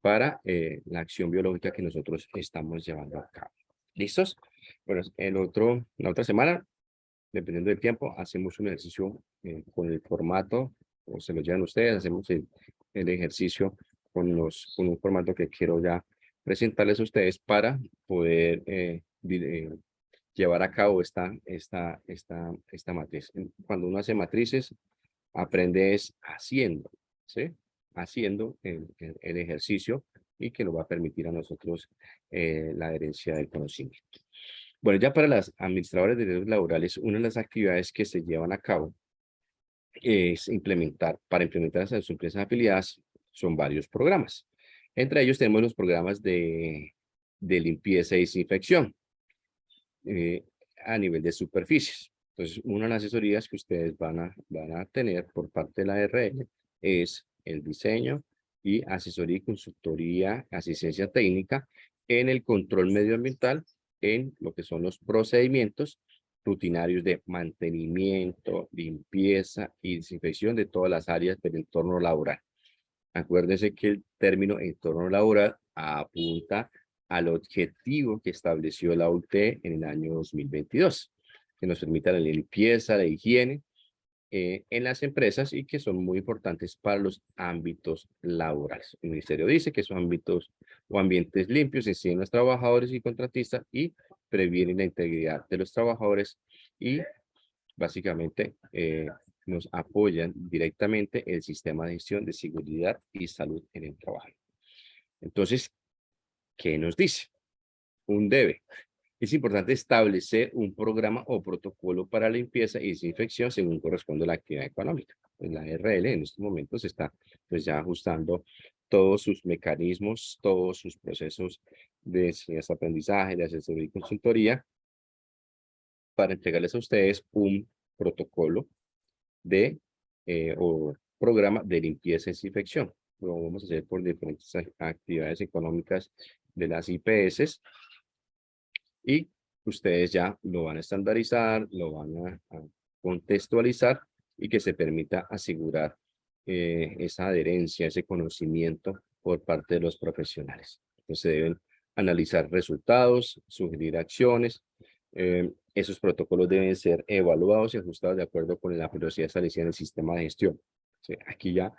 para la acción biológica que nosotros estamos llevando a cabo. ¿Listos? Bueno, la otra semana, dependiendo del tiempo, hacemos un ejercicio con el formato, o se lo llevan ustedes, hacemos el ejercicio con un formato que quiero ya presentarles a ustedes para poder llevar a cabo esta matriz. Cuando uno hace matrices, aprende es haciendo, ¿sí? Haciendo el ejercicio y que nos va a permitir a nosotros la adherencia del conocimiento. Bueno, ya para las administradoras de derechos laborales, una de las actividades que se llevan a cabo es para implementar esas empresas afiliadas, son varios programas. Entre ellos tenemos los programas de limpieza y desinfección a nivel de superficies. Entonces, una de las asesorías que ustedes van a tener por parte de la ARL es el diseño y asesoría y consultoría, asistencia técnica en el control medioambiental, en lo que son los procedimientos rutinarios de mantenimiento, limpieza y desinfección de todas las áreas del entorno laboral. Acuérdense que el término entorno laboral apunta al objetivo que estableció la OIT en el año 2022, que nos permita la limpieza, la higiene en las empresas y que son muy importantes para los ámbitos laborales. El ministerio dice que esos ámbitos o ambientes limpios exigen a los trabajadores y contratistas y previenen la integridad de los trabajadores y básicamente nos apoyan directamente el sistema de gestión de seguridad y salud en el trabajo. Entonces, ¿qué nos dice? Un debe. Es importante establecer un programa o protocolo para limpieza y desinfección según corresponde a la actividad económica. Pues la RL en estos momentos está pues ya ajustando todos sus mecanismos, todos sus procesos de enseñanza-aprendizaje, de asesoría y consultoría para entregarles a ustedes un protocolo o programa de limpieza y desinfección. Lo vamos a hacer por diferentes actividades económicas de las IPS y ustedes ya lo van a estandarizar, lo van a contextualizar y que se permita asegurar esa adherencia, ese conocimiento por parte de los profesionales. Entonces deben analizar resultados, sugerir acciones. Esos protocolos deben ser evaluados y ajustados de acuerdo con la filosofía establecida en el sistema de gestión. ¿Sí? Aquí ya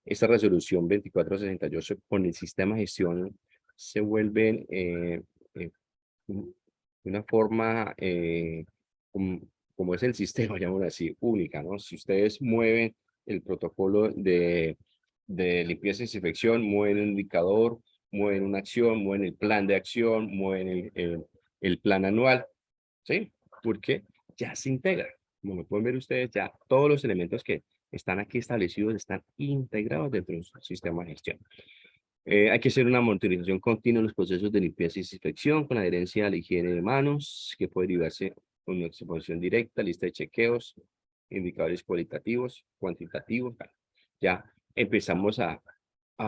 esta resolución 2468 con el sistema de gestión se vuelven una forma, como es el sistema, llamémoslo así, única, ¿no? Si ustedes mueven el protocolo de limpieza y desinfección, mueven el indicador, mueven una acción, mueven el plan de acción, mueven el plan anual, ¿sí? Porque ya se integra. Como lo pueden ver ustedes, ya todos los elementos que están aquí establecidos están integrados dentro de un sistema de gestión. Hay que hacer una monitorización continua en los procesos de limpieza y desinfección con adherencia a la higiene de manos, que puede derivarse con una exposición directa, lista de chequeos, indicadores cualitativos, cuantitativos. Ya empezamos a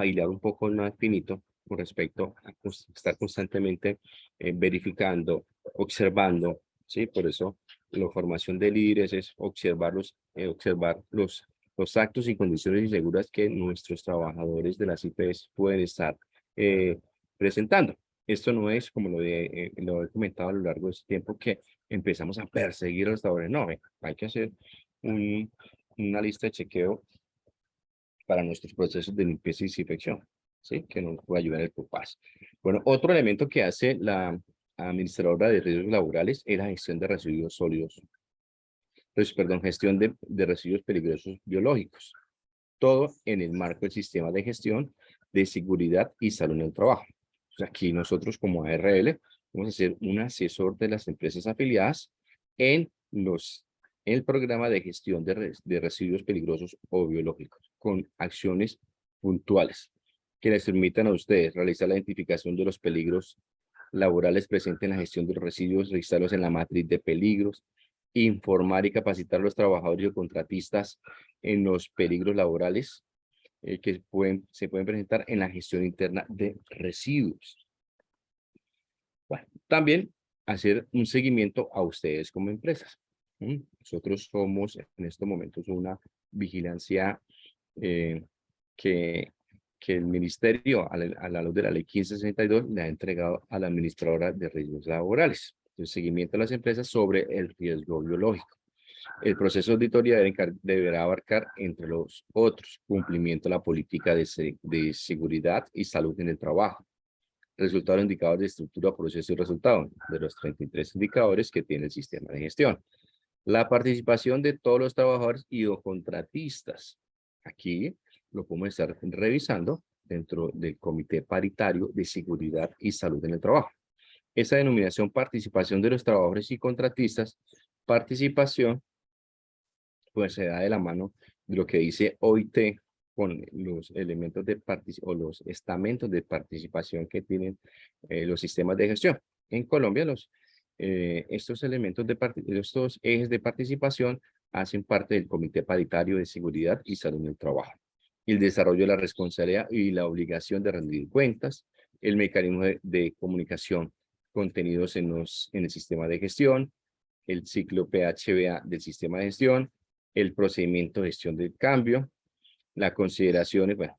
hilar un poco más finito con respecto a estar constantemente verificando, observando, ¿sí? Por eso la formación de líderes es observar los actos y condiciones inseguras que nuestros trabajadores de las IPS pueden estar presentando. Esto no es, como lo he comentado a lo largo de este tiempo, que empezamos a perseguir a los trabajadores. No, hay que hacer una lista de chequeo para nuestros procesos de limpieza y desinfección, ¿sí? Que nos puede ayudar el PUPAS. Bueno, otro elemento que hace la administradora de riesgos laborales es la gestión de residuos sólidos, gestión de residuos peligrosos biológicos. Todo en el marco del sistema de gestión de seguridad y salud en el trabajo. O sea, aquí nosotros como ARL vamos a ser un asesor de las empresas afiliadas en el programa de gestión de residuos peligrosos o biológicos, con acciones puntuales que les permitan a ustedes realizar la identificación de los peligros laborales presentes en la gestión de los residuos, registrarlos en la matriz de peligros, informar y capacitar a los trabajadores y contratistas en los peligros laborales que se pueden presentar en la gestión interna de residuos. Bueno, también hacer un seguimiento a ustedes como empresas. Nosotros somos en estos momentos una vigilancia que el ministerio, a la luz de la ley 1562, le ha entregado a la administradora de riesgos laborales. El seguimiento a las empresas sobre el riesgo biológico. El proceso de auditoría deberá abarcar, entre los otros, cumplimiento de la política de seguridad y salud en el trabajo. Resultados indicadores de estructura, proceso y resultado de los 33 indicadores que tiene el sistema de gestión. La participación de todos los trabajadores y o contratistas. Aquí lo podemos estar revisando dentro del Comité Paritario de Seguridad y Salud en el Trabajo. Esa denominación participación de los trabajadores y contratistas, participación, pues se da de la mano de lo que dice OIT con los elementos de participación o los estamentos de participación que tienen los sistemas de gestión. En Colombia, estos elementos estos ejes de participación hacen parte del Comité Paritario de Seguridad y Salud en el Trabajo. El desarrollo de la responsabilidad y la obligación de rendir cuentas, el mecanismo de comunicación contenidos en el sistema de gestión, el ciclo PHBA del sistema de gestión, el procedimiento de gestión del cambio, las consideraciones, bueno,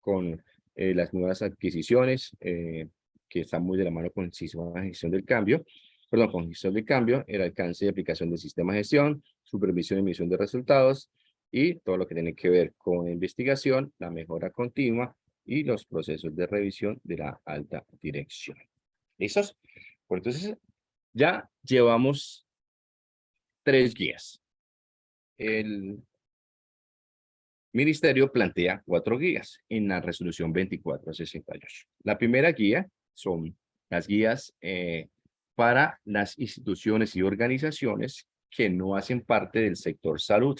con las nuevas adquisiciones que están muy de la mano con el sistema de gestión del cambio, con gestión del cambio, el alcance y aplicación del sistema de gestión, supervisión y emisión de resultados, y todo lo que tiene que ver con investigación, la mejora continua y los procesos de revisión de la alta dirección. ¿Listos? Pues entonces, ya llevamos 3 guías. El ministerio plantea 4 guías en la resolución 2468. La primera guía son las guías para las instituciones y organizaciones que no hacen parte del sector salud,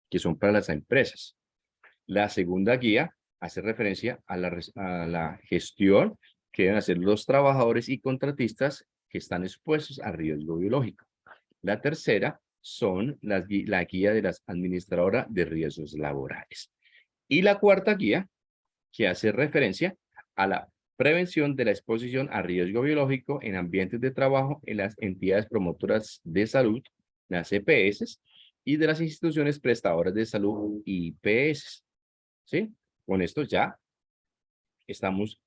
que son para las empresas. La segunda guía hace referencia a la gestión que deben hacer los trabajadores y contratistas que están expuestos a riesgo biológico. La tercera son la guía de las administradoras de riesgos laborales. Y la cuarta guía, que hace referencia a la prevención de la exposición a riesgo biológico en ambientes de trabajo en las entidades promotoras de salud, las EPS, y de las instituciones prestadoras de salud, IPS. ¿Sí? Con esto ya estamos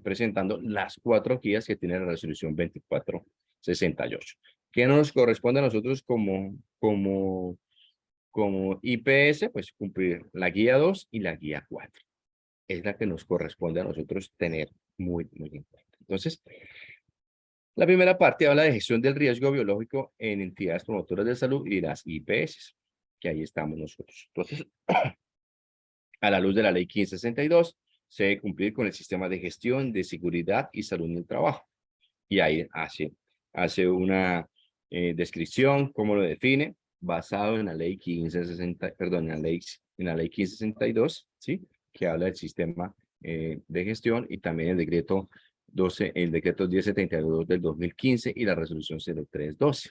presentando las 4 guías que tiene la resolución 2468. ¿Qué nos corresponde a nosotros como IPS? Pues cumplir la guía 2 y la guía 4. Es la que nos corresponde a nosotros tener muy en cuenta. Entonces, la primera parte habla de gestión del riesgo biológico en entidades promotoras de salud y las IPS, que ahí estamos nosotros. Entonces, a la luz de la ley 1562, se debe cumplir con el sistema de gestión de seguridad y salud en el trabajo. Y ahí hace una descripción, cómo lo define, basado en la ley 1562, ¿sí? Que habla del sistema de gestión, y también el decreto 1072 del 2015 y la resolución 0312.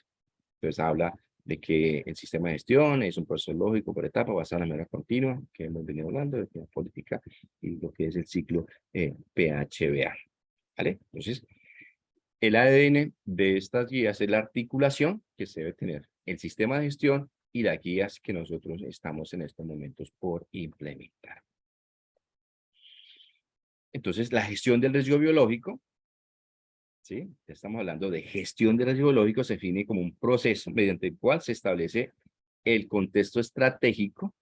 Entonces habla de que el sistema de gestión es un proceso lógico por etapa basado en la manera continua, que hemos venido hablando de la política y lo que es el ciclo PHBA. ¿Vale? Entonces, el ADN de estas guías es la articulación que se debe tener el sistema de gestión y las guías que nosotros estamos en estos momentos por implementar. Entonces, la gestión del riesgo biológico, ¿sí? Estamos hablando de gestión del riesgo biológico, se define como un proceso mediante el cual se establece el contexto estratégico.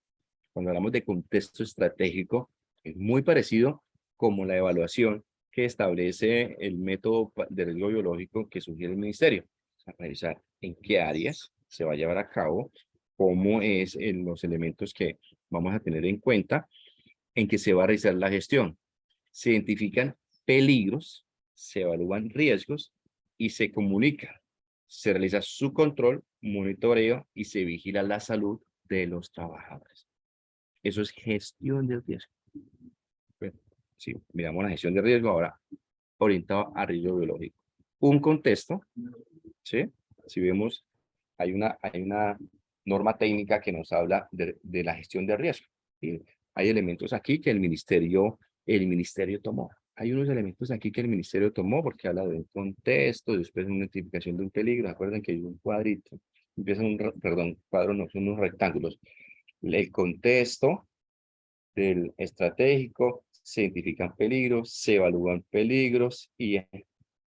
Cuando hablamos de contexto estratégico, es muy parecido como la evaluación que establece el método de riesgo biológico que sugiere el ministerio. A revisar en qué áreas se va a llevar a cabo, cómo es los elementos que vamos a tener en cuenta, en que se va a realizar la gestión. Se identifican peligros, se evalúan riesgos y se comunica. Se realiza su control, monitoreo y se vigila la salud de los trabajadores. Eso es gestión del riesgo. Bueno, si miramos la gestión de riesgo ahora orientado a riesgo biológico. Un contexto, ¿sí? Si vemos, hay una norma técnica que nos habla de la gestión de riesgo. ¿Sí? Hay elementos aquí que el ministerio tomó. Hay unos elementos aquí que el ministerio tomó porque habla de un contexto, después de una identificación de un peligro. Recuerden que hay un cuadrito, perdón, cuadro no, son unos rectángulos. El contexto del estratégico, se identifican peligros, se evalúan peligros y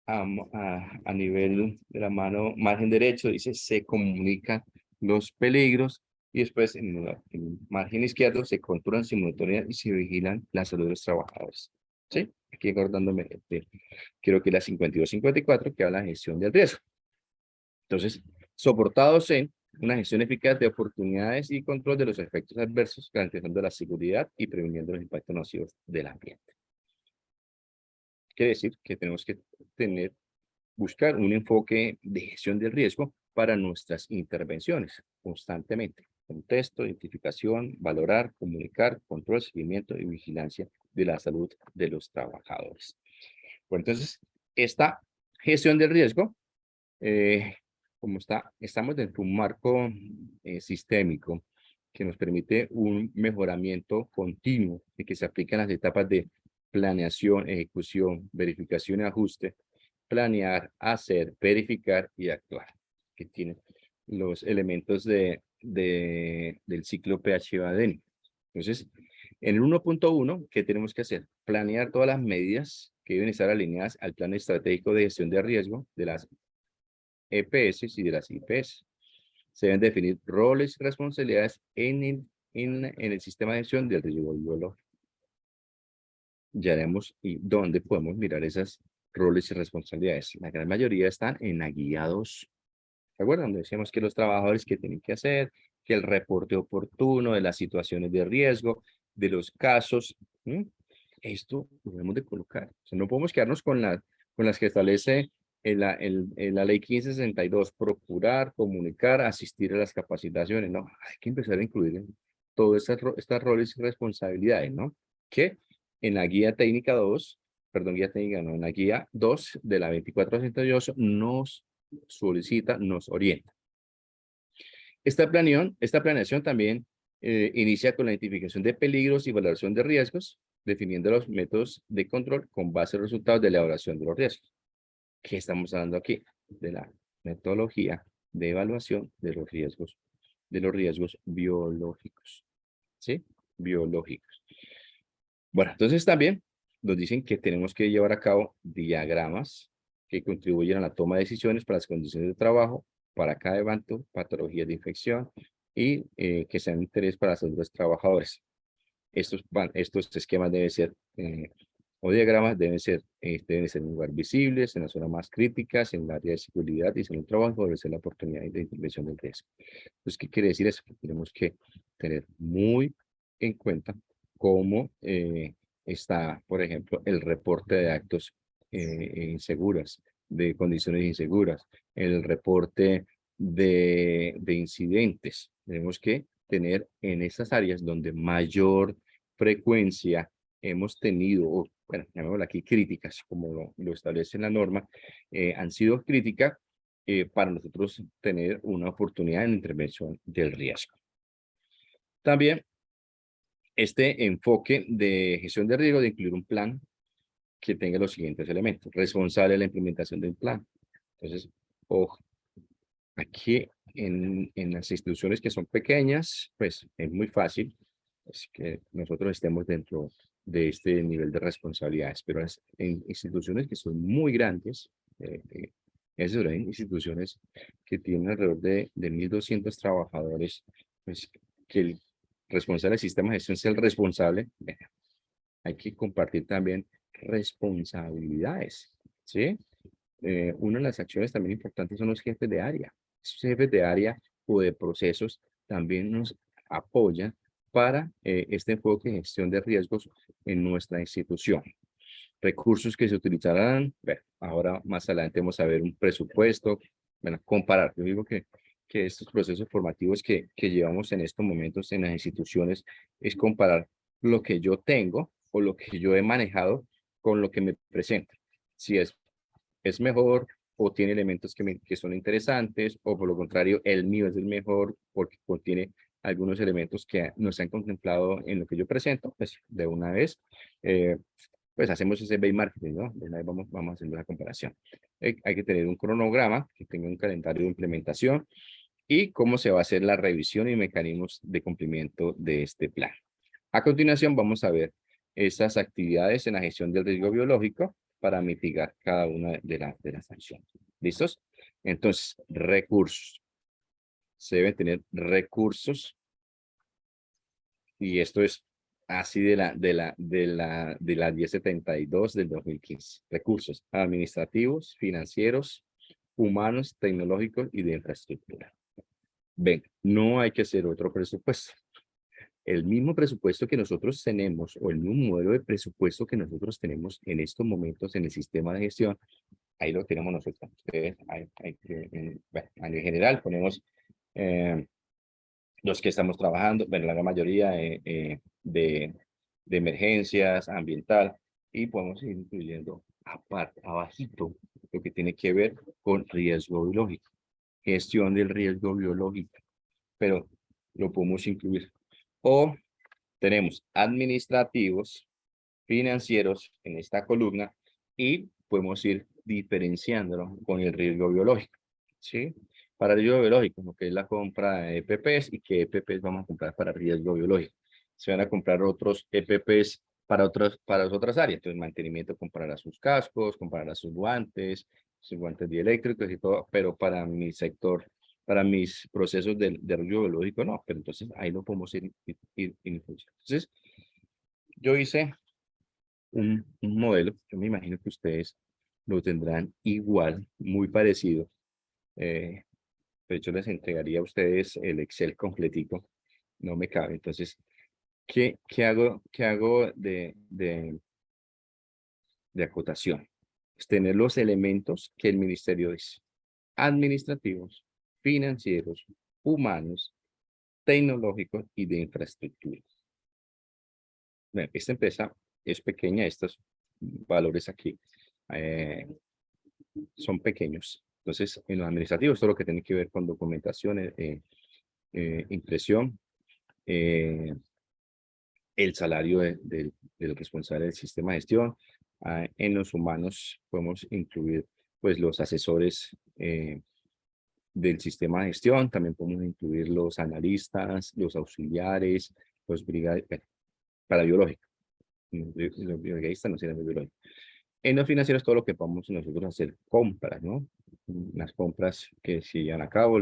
a nivel de la mano, margen derecho, dice se comunican los peligros y después en el margen izquierdo se controlan, se monitorean y se vigilan la salud de los trabajadores. ¿Sí? Aquí acordándome, creo que la 52-54 que habla de gestión del riesgo. Entonces, soportados en una gestión eficaz de oportunidades y control de los efectos adversos, garantizando la seguridad y previniendo los impactos nocivos del ambiente. Quiere decir que tenemos que buscar un enfoque de gestión del riesgo para nuestras intervenciones constantemente. Contexto, identificación, valorar, comunicar, control, seguimiento y vigilancia de la salud de los trabajadores. Bueno, entonces, esta gestión del riesgo, estamos dentro de un marco sistémico que nos permite un mejoramiento continuo y que se aplican las etapas de planeación, ejecución, verificación y ajuste, planear, hacer, verificar y actuar, que tienen los elementos del ciclo PHVA-DENI. Entonces, en el 1.1, ¿qué tenemos que hacer? Planear todas las medidas que deben estar alineadas al plan estratégico de gestión de riesgo de las EPS y de las IPS. Se deben definir roles y responsabilidades en el sistema de gestión del riesgo biológico. Ya haremos y dónde podemos mirar esas roles y responsabilidades. La gran mayoría están en la guía 2. ¿Se acuerdan? Donde decíamos que los trabajadores que tienen que hacer, que el reporte oportuno de las situaciones de riesgo, de los casos. Esto lo debemos de colocar. O sea, no podemos quedarnos con las que establece la ley 1562, procurar, comunicar, asistir a las capacitaciones. No, hay que empezar a incluir en todas estas roles y responsabilidades, ¿no? Que en la guía técnica 2, perdón, guía técnica no, en la guía 2 de la 2468 nos solicita, nos orienta. Esta planeación también inicia con la identificación de peligros y valoración de riesgos, definiendo los métodos de control con base en los resultados de la evaluación de los riesgos. ¿Qué estamos hablando aquí? De la metodología de evaluación de los riesgos biológicos. ¿Sí? Biológicos. Bueno, entonces también nos dicen que tenemos que llevar a cabo diagramas que contribuyen a la toma de decisiones para las condiciones de trabajo, para cada evento, patologías de infección y que sean de interés para la salud de los trabajadores. Estos esquemas deben ser, o diagramas deben ser en lugar visibles, en las zonas más críticas, en el área de seguridad y en el trabajo, favorecer la oportunidad de intervención del riesgo. Entonces, ¿qué quiere decir eso? Que tenemos que tener muy en cuenta cómo está, por ejemplo, el reporte de actos inseguras, de condiciones inseguras, el reporte de incidentes. Tenemos que tener en estas áreas donde mayor frecuencia hemos tenido, o, bueno, llamémoslo aquí críticas, como lo establece la norma, han sido críticas para nosotros tener una oportunidad en intervención del riesgo. También este enfoque de gestión de riesgo de incluir un plan que tenga los siguientes elementos. Responsable de la implementación del plan. Entonces, ojo, aquí en las instituciones que son pequeñas, pues es muy fácil que nosotros estemos dentro de este nivel de responsabilidades, pero en instituciones que son muy grandes, esas son instituciones que tienen alrededor de 1.200 trabajadores, pues que el responsable del sistema de gestión sea el responsable. Hay que compartir también responsabilidades, ¿sí? Una de las acciones también importantes son los jefes de área. Esos jefes de área o de procesos también nos apoyan para este enfoque de gestión de riesgos en nuestra institución. Recursos que se utilizarán, bueno, ahora más adelante vamos a ver un presupuesto, bueno, comparar. Yo digo que estos procesos formativos que llevamos en estos momentos en las instituciones es comparar lo que yo tengo o lo que yo he manejado con lo que me presenta. Si es mejor o tiene elementos que son interesantes, o por lo contrario, el mío es el mejor porque contiene algunos elementos que no se han contemplado en lo que yo presento, pues de una vez, pues hacemos ese benchmarking, ¿no? De una vez vamos haciendo la comparación. Hay que tener un cronograma que tenga un calendario de implementación y cómo se va a hacer la revisión y mecanismos de cumplimiento de este plan. A continuación vamos a ver esas actividades en la gestión del riesgo biológico para mitigar cada una de las acciones. ¿Listos? Entonces, recursos. Se deben tener recursos y esto es así de la 1072 del 2015. Recursos administrativos, financieros, humanos, tecnológicos y de infraestructura. Ven, no hay que hacer otro presupuesto. El mismo presupuesto que nosotros tenemos o el mismo modelo de presupuesto que nosotros tenemos en estos momentos en el sistema de gestión, ahí lo tenemos nosotros. Ustedes, bueno, a nivel general ponemos los que estamos trabajando, bueno, la gran mayoría de emergencias, ambiental, y podemos ir incluyendo aparte, abajito, lo que tiene que ver con riesgo biológico, gestión del riesgo biológico, pero lo podemos incluir. O tenemos administrativos, financieros en esta columna y podemos ir diferenciándolo con el riesgo biológico, ¿sí? Para el riesgo biológico, lo que es la compra de EPPs y qué EPPs vamos a comprar para riesgo biológico. Se van a comprar otros EPPs para las otras áreas. Entonces, mantenimiento comprará sus cascos, comprará sus guantes dieléctricos y todo, pero para mi sector, para mis procesos de riesgo biológico, no. Pero entonces ahí lo podemos ir incluyendo. Entonces, yo hice un modelo, yo me imagino que ustedes lo tendrán igual, muy parecido. De hecho, les entregaría a ustedes el Excel completico, no me cabe. Entonces, qué hago de acotación? Es tener los elementos que el ministerio dice: administrativos, financieros, humanos, tecnológicos y de infraestructura. Bueno, esta empresa es pequeña, estos valores aquí son pequeños. Entonces, en los administrativos, todo lo que tiene que ver con documentación, impresión, el salario del responsable del sistema de gestión. En los humanos podemos incluir pues los asesores del sistema de gestión, también podemos incluir los analistas, los auxiliares, los brigadistas, para biológico. Los brigadistas no sirven de biológico. En los financieros, todo lo que vamos nosotros a hacer compras, ¿no? Las compras que se llevan a cabo,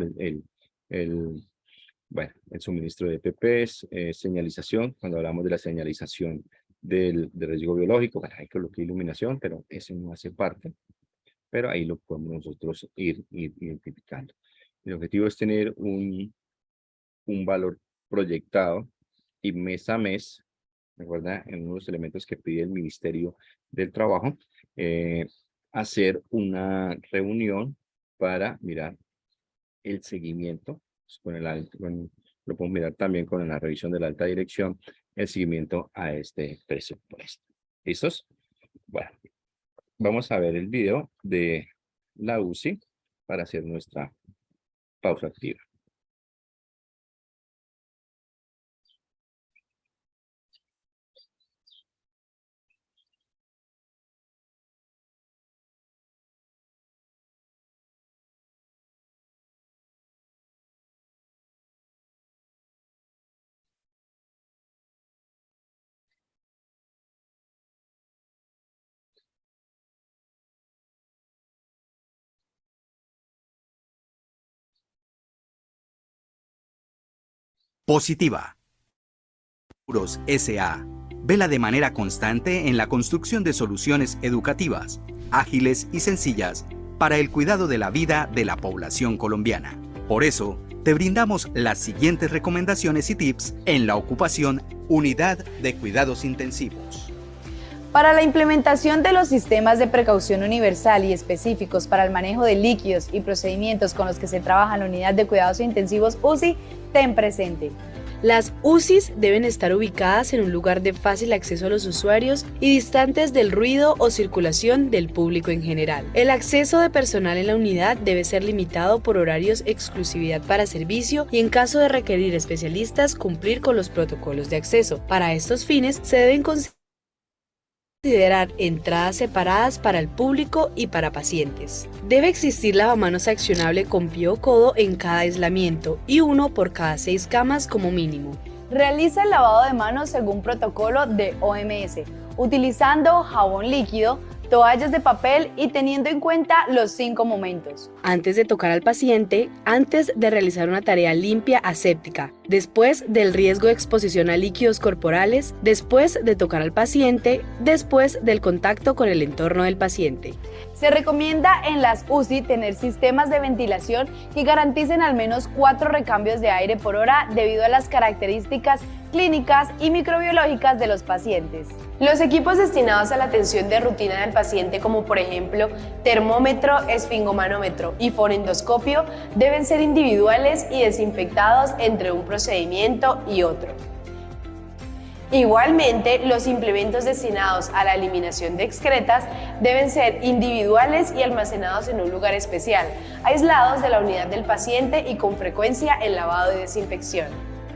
bueno, el suministro de EPPs, señalización, cuando hablamos de la señalización del riesgo biológico, bueno, hay que colocar iluminación, pero eso no hace parte, pero ahí lo podemos nosotros ir identificando. El objetivo es tener un valor proyectado y mes a mes, recuerda, en uno de los elementos que pide el Ministerio del Trabajo, hacer una reunión para mirar el seguimiento, pues, lo podemos mirar también con la revisión de la alta dirección, el seguimiento a este presupuesto. ¿Listos? Bueno, vamos a ver el video de la UCI para hacer nuestra pausa activa. Positiva. Seguros S.A. vela de manera constante en la construcción de soluciones educativas, ágiles y sencillas para el cuidado de la vida de la población colombiana. Por eso, te brindamos las siguientes recomendaciones y tips en la ocupación Unidad de Cuidados Intensivos. Para la implementación de los sistemas de precaución universal y específicos para el manejo de líquidos y procedimientos con los que se trabaja en la Unidad de Cuidados Intensivos UCI, ten presente. Las UCIs deben estar ubicadas en un lugar de fácil acceso a los usuarios y distantes del ruido o circulación del público en general. El acceso de personal en la unidad debe ser limitado por horarios exclusividad para servicio y en caso de requerir especialistas cumplir con los protocolos de acceso. Para estos fines se deben considerar entradas separadas para el público y para pacientes. Debe existir lavamanos accionable con pie o codo en cada aislamiento y uno por cada 6 camas como mínimo. Realiza el lavado de manos según protocolo de OMS, utilizando jabón líquido, toallas de papel y teniendo en cuenta los 5 momentos. Antes de tocar al paciente, antes de realizar una tarea limpia aséptica, después del riesgo de exposición a líquidos corporales, después de tocar al paciente, después del contacto con el entorno del paciente. Se recomienda en las UCI tener sistemas de ventilación que garanticen al menos 4 recambios de aire por hora debido a las características clínicas y microbiológicas de los pacientes. Los equipos destinados a la atención de rutina del paciente, como por ejemplo termómetro, esfingomanómetro y fonendoscopio, deben ser individuales y desinfectados entre un procedimiento y otro. Igualmente, los implementos destinados a la eliminación de excretas deben ser individuales y almacenados en un lugar especial, aislados de la unidad del paciente y con frecuencia en lavado y desinfección.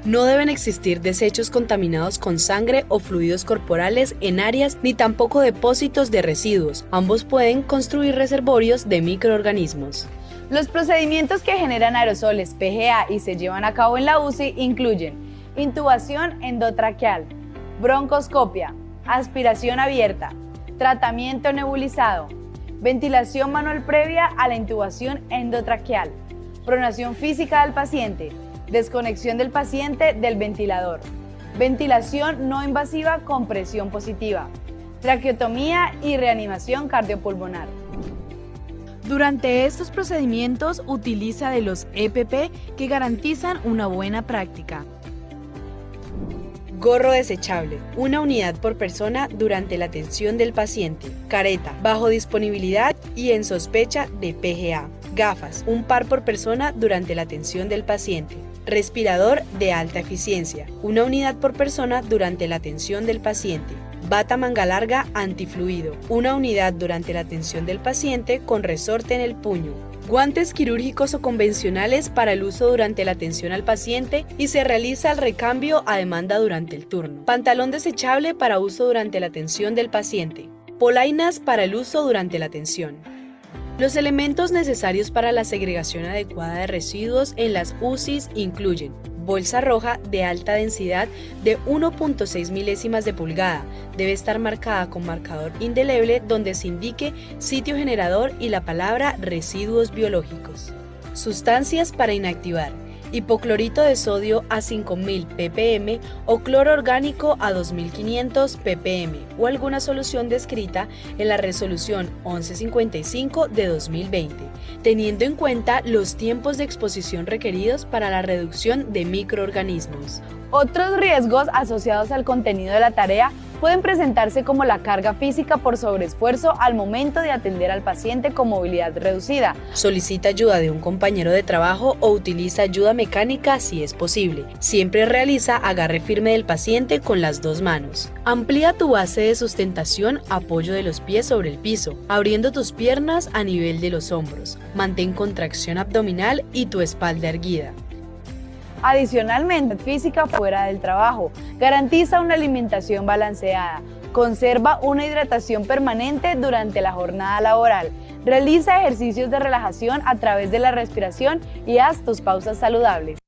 No deben existir desechos contaminados con sangre o fluidos corporales en áreas ni tampoco depósitos de residuos. Ambos pueden construir reservorios de microorganismos. Los procedimientos que generan aerosoles PGA y se llevan a cabo en la UCI incluyen intubación endotraqueal, broncoscopia, aspiración abierta, tratamiento nebulizado, ventilación manual previa a la intubación endotraqueal, pronación física del paciente, desconexión del paciente del ventilador, ventilación no invasiva con presión positiva, traqueotomía y reanimación cardiopulmonar. Durante estos procedimientos utiliza de los EPP que garantizan una buena práctica. Gorro desechable, una unidad por persona durante la atención del paciente. Careta, bajo disponibilidad y en sospecha de PGA. Gafas, un par por persona durante la atención del paciente. Respirador de alta eficiencia, una unidad por persona durante la atención del paciente. Bata manga larga antifluido, una unidad durante la atención del paciente con resorte en el puño. Guantes quirúrgicos o convencionales para el uso durante la atención al paciente y se realiza el recambio a demanda durante el turno. Pantalón desechable para uso durante la atención del paciente. Polainas para el uso durante la atención. Los elementos necesarios para la segregación adecuada de residuos en las UCIs incluyen bolsa roja de alta densidad de 1.6 milésimas de pulgada. Debe estar marcada con marcador indeleble donde se indique sitio generador y la palabra residuos biológicos. Sustancias para inactivar. Hipoclorito de sodio a 5000 ppm o cloro orgánico a 2500 ppm o alguna solución descrita en la resolución 1155 de 2020, teniendo en cuenta los tiempos de exposición requeridos para la reducción de microorganismos. Otros riesgos asociados al contenido de la tarea pueden presentarse como la carga física por sobreesfuerzo al momento de atender al paciente con movilidad reducida. Solicita ayuda de un compañero de trabajo o utiliza ayuda mecánica si es posible. Siempre realiza agarre firme del paciente con las 2 manos. Amplía tu base de sustentación, apoyo de los pies sobre el piso, abriendo tus piernas a nivel de los hombros. Mantén contracción abdominal y tu espalda erguida. Adicionalmente, física fuera del trabajo. Garantiza una alimentación balanceada. Conserva una hidratación permanente durante la jornada laboral. Realiza ejercicios de relajación a través de la respiración y haz tus pausas saludables.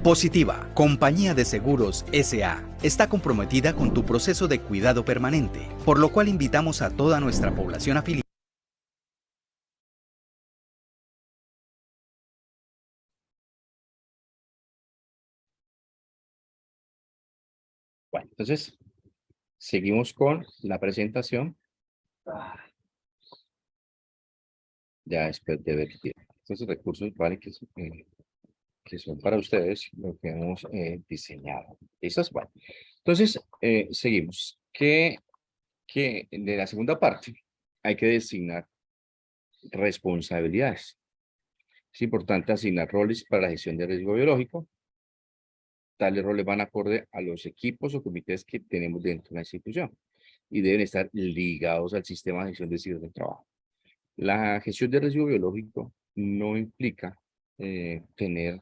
Positiva, Compañía de Seguros S.A. está comprometida con tu proceso de cuidado permanente, por lo cual invitamos a toda nuestra población afiliada Bueno, entonces, seguimos con la presentación. Ya después de ver estos recursos, vale, que son para ustedes lo que hemos diseñado. ¿Listos? Bueno, entonces, seguimos. Que de la segunda parte hay que designar responsabilidades. Es importante asignar roles para la gestión de riesgo biológico. Tales roles van acorde a los equipos o comités que tenemos dentro de la institución y deben estar ligados al sistema de gestión de residuos del trabajo. La gestión de riesgo biológico no implica tener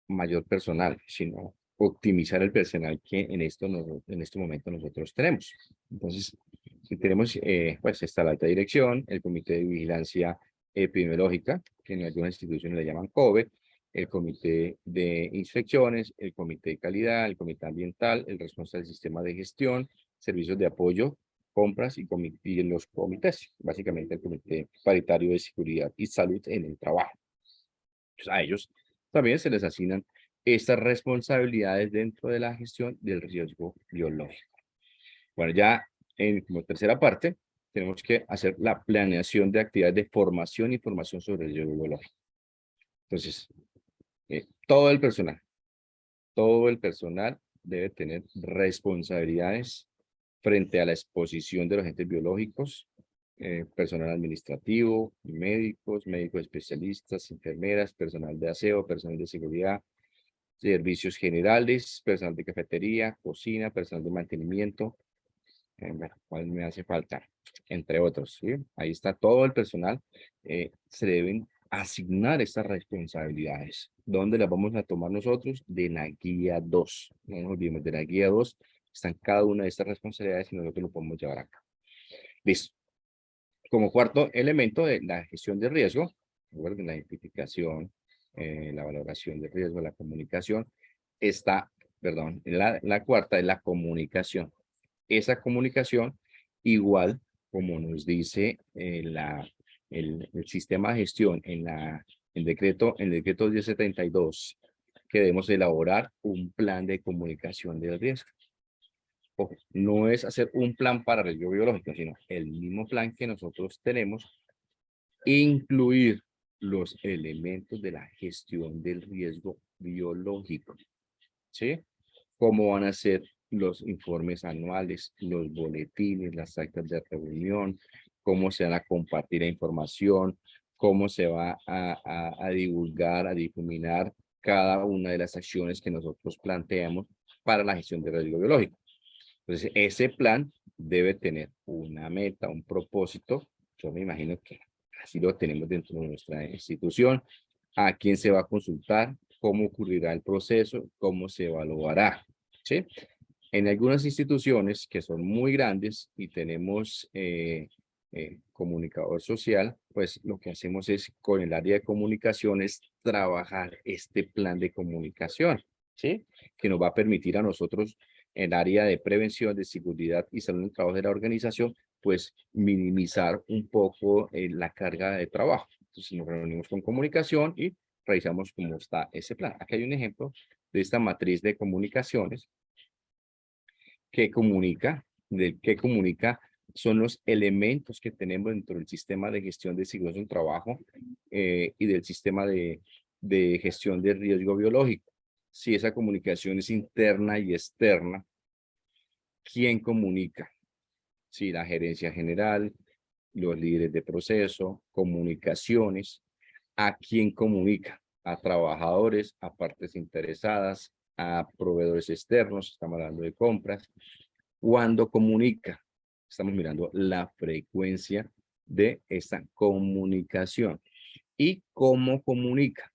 mayor personal, sino optimizar el personal que en este momento nosotros tenemos. Entonces, si tenemos, pues está la alta dirección, el comité de vigilancia epidemiológica, que en algunas instituciones le llaman COVE, el comité de inspecciones, el comité de calidad, el comité ambiental, el responsable del sistema de gestión, servicios de apoyo, compras y los comités, básicamente el comité paritario de seguridad y salud en el trabajo. Pues a ellos también se les asignan estas responsabilidades dentro de la gestión del riesgo biológico. Bueno, ya como tercera parte, tenemos que hacer la planeación de actividades de formación y formación sobre el riesgo biológico. Entonces, todo el personal debe tener responsabilidades frente a la exposición de los agentes biológicos, personal administrativo, médicos, médicos especialistas, enfermeras, personal de aseo, personal de seguridad, servicios generales, personal de cafetería, cocina, personal de mantenimiento, bueno, ¿cuál me hace falta? Entre otros, ¿sí? Ahí está todo el personal. Se deben asignar estas responsabilidades. ¿Dónde las vamos a tomar nosotros? De la guía 2. No nos olvidemos de la guía 2. Están cada una de estas responsabilidades y nosotros lo podemos llevar acá. Listo. Como cuarto elemento de la gestión de riesgo, recuerden la identificación, la valoración de riesgo, la comunicación, la cuarta es la comunicación. Esa comunicación, igual como nos dice el sistema de gestión en el decreto 1072, que debemos elaborar un plan de comunicación del riesgo. Ojo, no es hacer un plan para el riesgo biológico, sino el mismo plan que nosotros tenemos, incluir los elementos de la gestión del riesgo biológico, ¿sí? ¿Cómo van a ser los informes anuales, los boletines, las actas de reunión, cómo se van a compartir la información, cómo se va a divulgar, a difuminar cada una de las acciones que nosotros planteamos para la gestión del riesgo biológico? Entonces, ese plan debe tener una meta, un propósito. Yo me imagino que así lo tenemos dentro de nuestra institución. ¿A quién se va a consultar? ¿Cómo ocurrirá el proceso? ¿Cómo se evaluará? ¿Sí? En algunas instituciones que son muy grandes y tenemos comunicador social, pues lo que hacemos es con el área de comunicaciones trabajar este plan de comunicación, ¿sí? Que nos va a permitir a nosotros en el área de prevención, de seguridad y salud en el trabajo de la organización, pues minimizar un poco la carga de trabajo. Entonces nos reunimos con comunicación y revisamos cómo está ese plan. Aquí hay un ejemplo de esta matriz de comunicaciones que comunica son los elementos que tenemos dentro del sistema de gestión de seguridad del trabajo y del sistema de gestión de riesgo biológico. Si esa comunicación es interna y externa, ¿quién comunica? Si la gerencia general, los líderes de proceso, comunicaciones, ¿a quién comunica? A trabajadores, a partes interesadas, a proveedores externos, estamos hablando de compras. ¿Cuándo comunica? Estamos mirando la frecuencia de esta comunicación. ¿Y cómo comunica?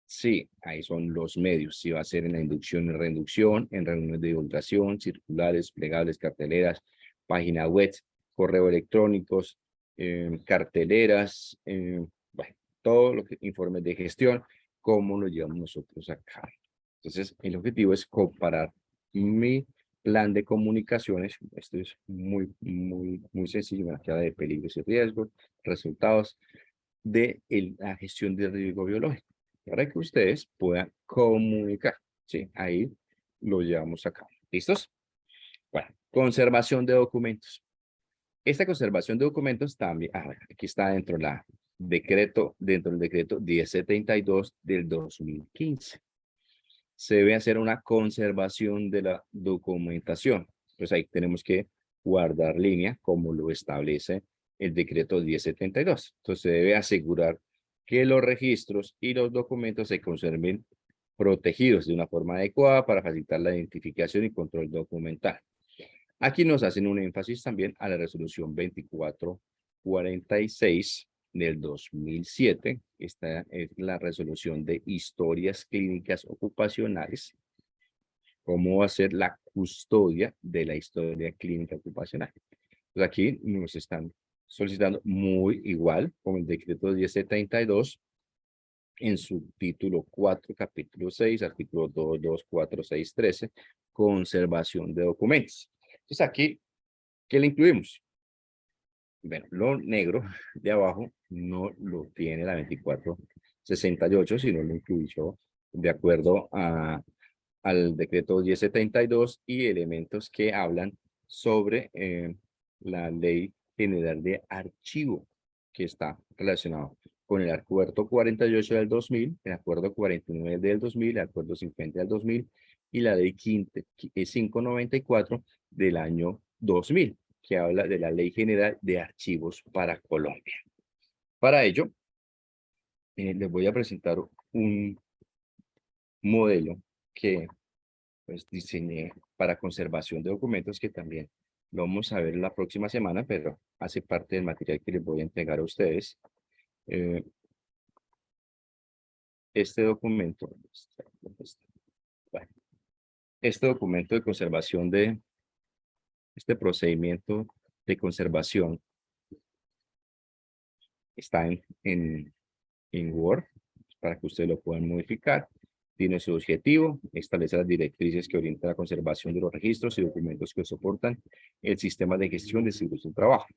Sí, ahí son los medios. Si va a ser en la inducción y reinducción, en reuniones de divulgación, circulares, plegables, carteleras, página web, correo electrónicos, carteleras, bueno, todos los informes de gestión, cómo lo llevamos nosotros a cabo. Entonces, el objetivo es comparar mi plan de comunicaciones. Esto es muy sencillo, una tabla de peligros y riesgos, resultados de la gestión de riesgo biológico, para que ustedes puedan comunicar, ¿sí? Ahí lo llevamos a cabo. ¿Listos? Bueno, conservación de documentos. Esta conservación de documentos también, aquí está dentro del decreto 1072 del 2015. Se debe hacer una conservación de la documentación. Pues ahí tenemos que guardar línea como lo establece el decreto 1072. Entonces se debe asegurar que los registros y los documentos se conserven protegidos de una forma adecuada para facilitar la identificación y control documental. Aquí nos hacen un énfasis también a la resolución 2446 del 2007. Esta es la resolución de historias clínicas ocupacionales. ¿Cómo va a ser la custodia de la historia clínica ocupacional? Pues aquí nos están solicitando muy igual como el decreto 1072 en su título 4, capítulo 6, artículo 2, 2, 4, 6, 13, conservación de documentos. Entonces aquí, ¿qué le incluimos? Bueno, lo negro de abajo no lo tiene la 2468, sino lo incluyó de acuerdo al decreto 1072 y elementos que hablan sobre la Ley General de Archivo, que está relacionado con el Acuerdo 48 del 2000, el Acuerdo 49 del 2000, el Acuerdo 50 del 2000 y la Ley 594 del año 2000, que habla de la Ley General de Archivos para Colombia. Para ello, les voy a presentar un modelo que pues, diseñé para conservación de documentos, que también lo vamos a ver la próxima semana, pero hace parte del material que les voy a entregar a ustedes. Este documento, bueno, este documento de conservación de este procedimiento de conservación está en Word para que ustedes lo puedan modificar. Tiene su objetivo, establece las directrices que orientan la conservación de los registros y documentos que soportan el sistema de gestión de seguros del trabajo.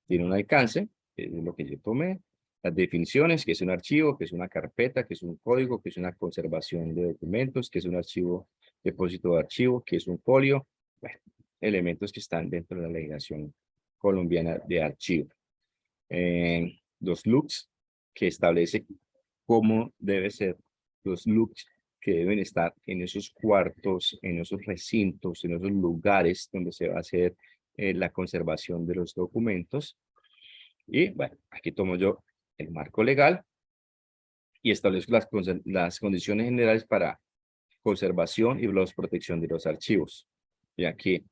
Tiene un alcance, es lo que yo tomé, las definiciones, que es un archivo, que es una carpeta, que es un código, que es una conservación de documentos, que es un archivo, depósito de archivo, que es un folio, bueno, elementos que están dentro de la legislación colombiana de archivo. Los looks, que establece cómo debe ser los looks que deben estar en esos cuartos, en esos recintos, en esos lugares donde se va a hacer la conservación de los documentos. Y bueno, aquí tomo yo el marco legal y establezco las condiciones generales para conservación y protección de los archivos. Y aquí,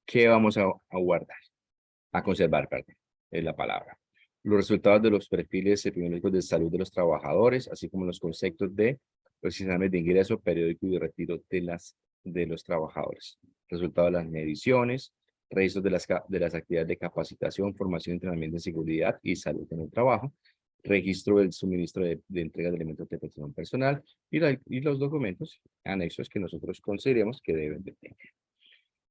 ¿qué vamos a guardar? A conservar, perdón, es la palabra. Los resultados de los perfiles epidemiológicos de salud de los trabajadores, así como los conceptos de los exámenes de ingreso, periódico y de retiro de los trabajadores. Resultados de las mediciones, registros de las actividades de capacitación, formación, entrenamiento en seguridad y salud en el trabajo, registro del suministro de entrega de elementos de protección personal y los documentos anexos que nosotros consideremos que deben de tener.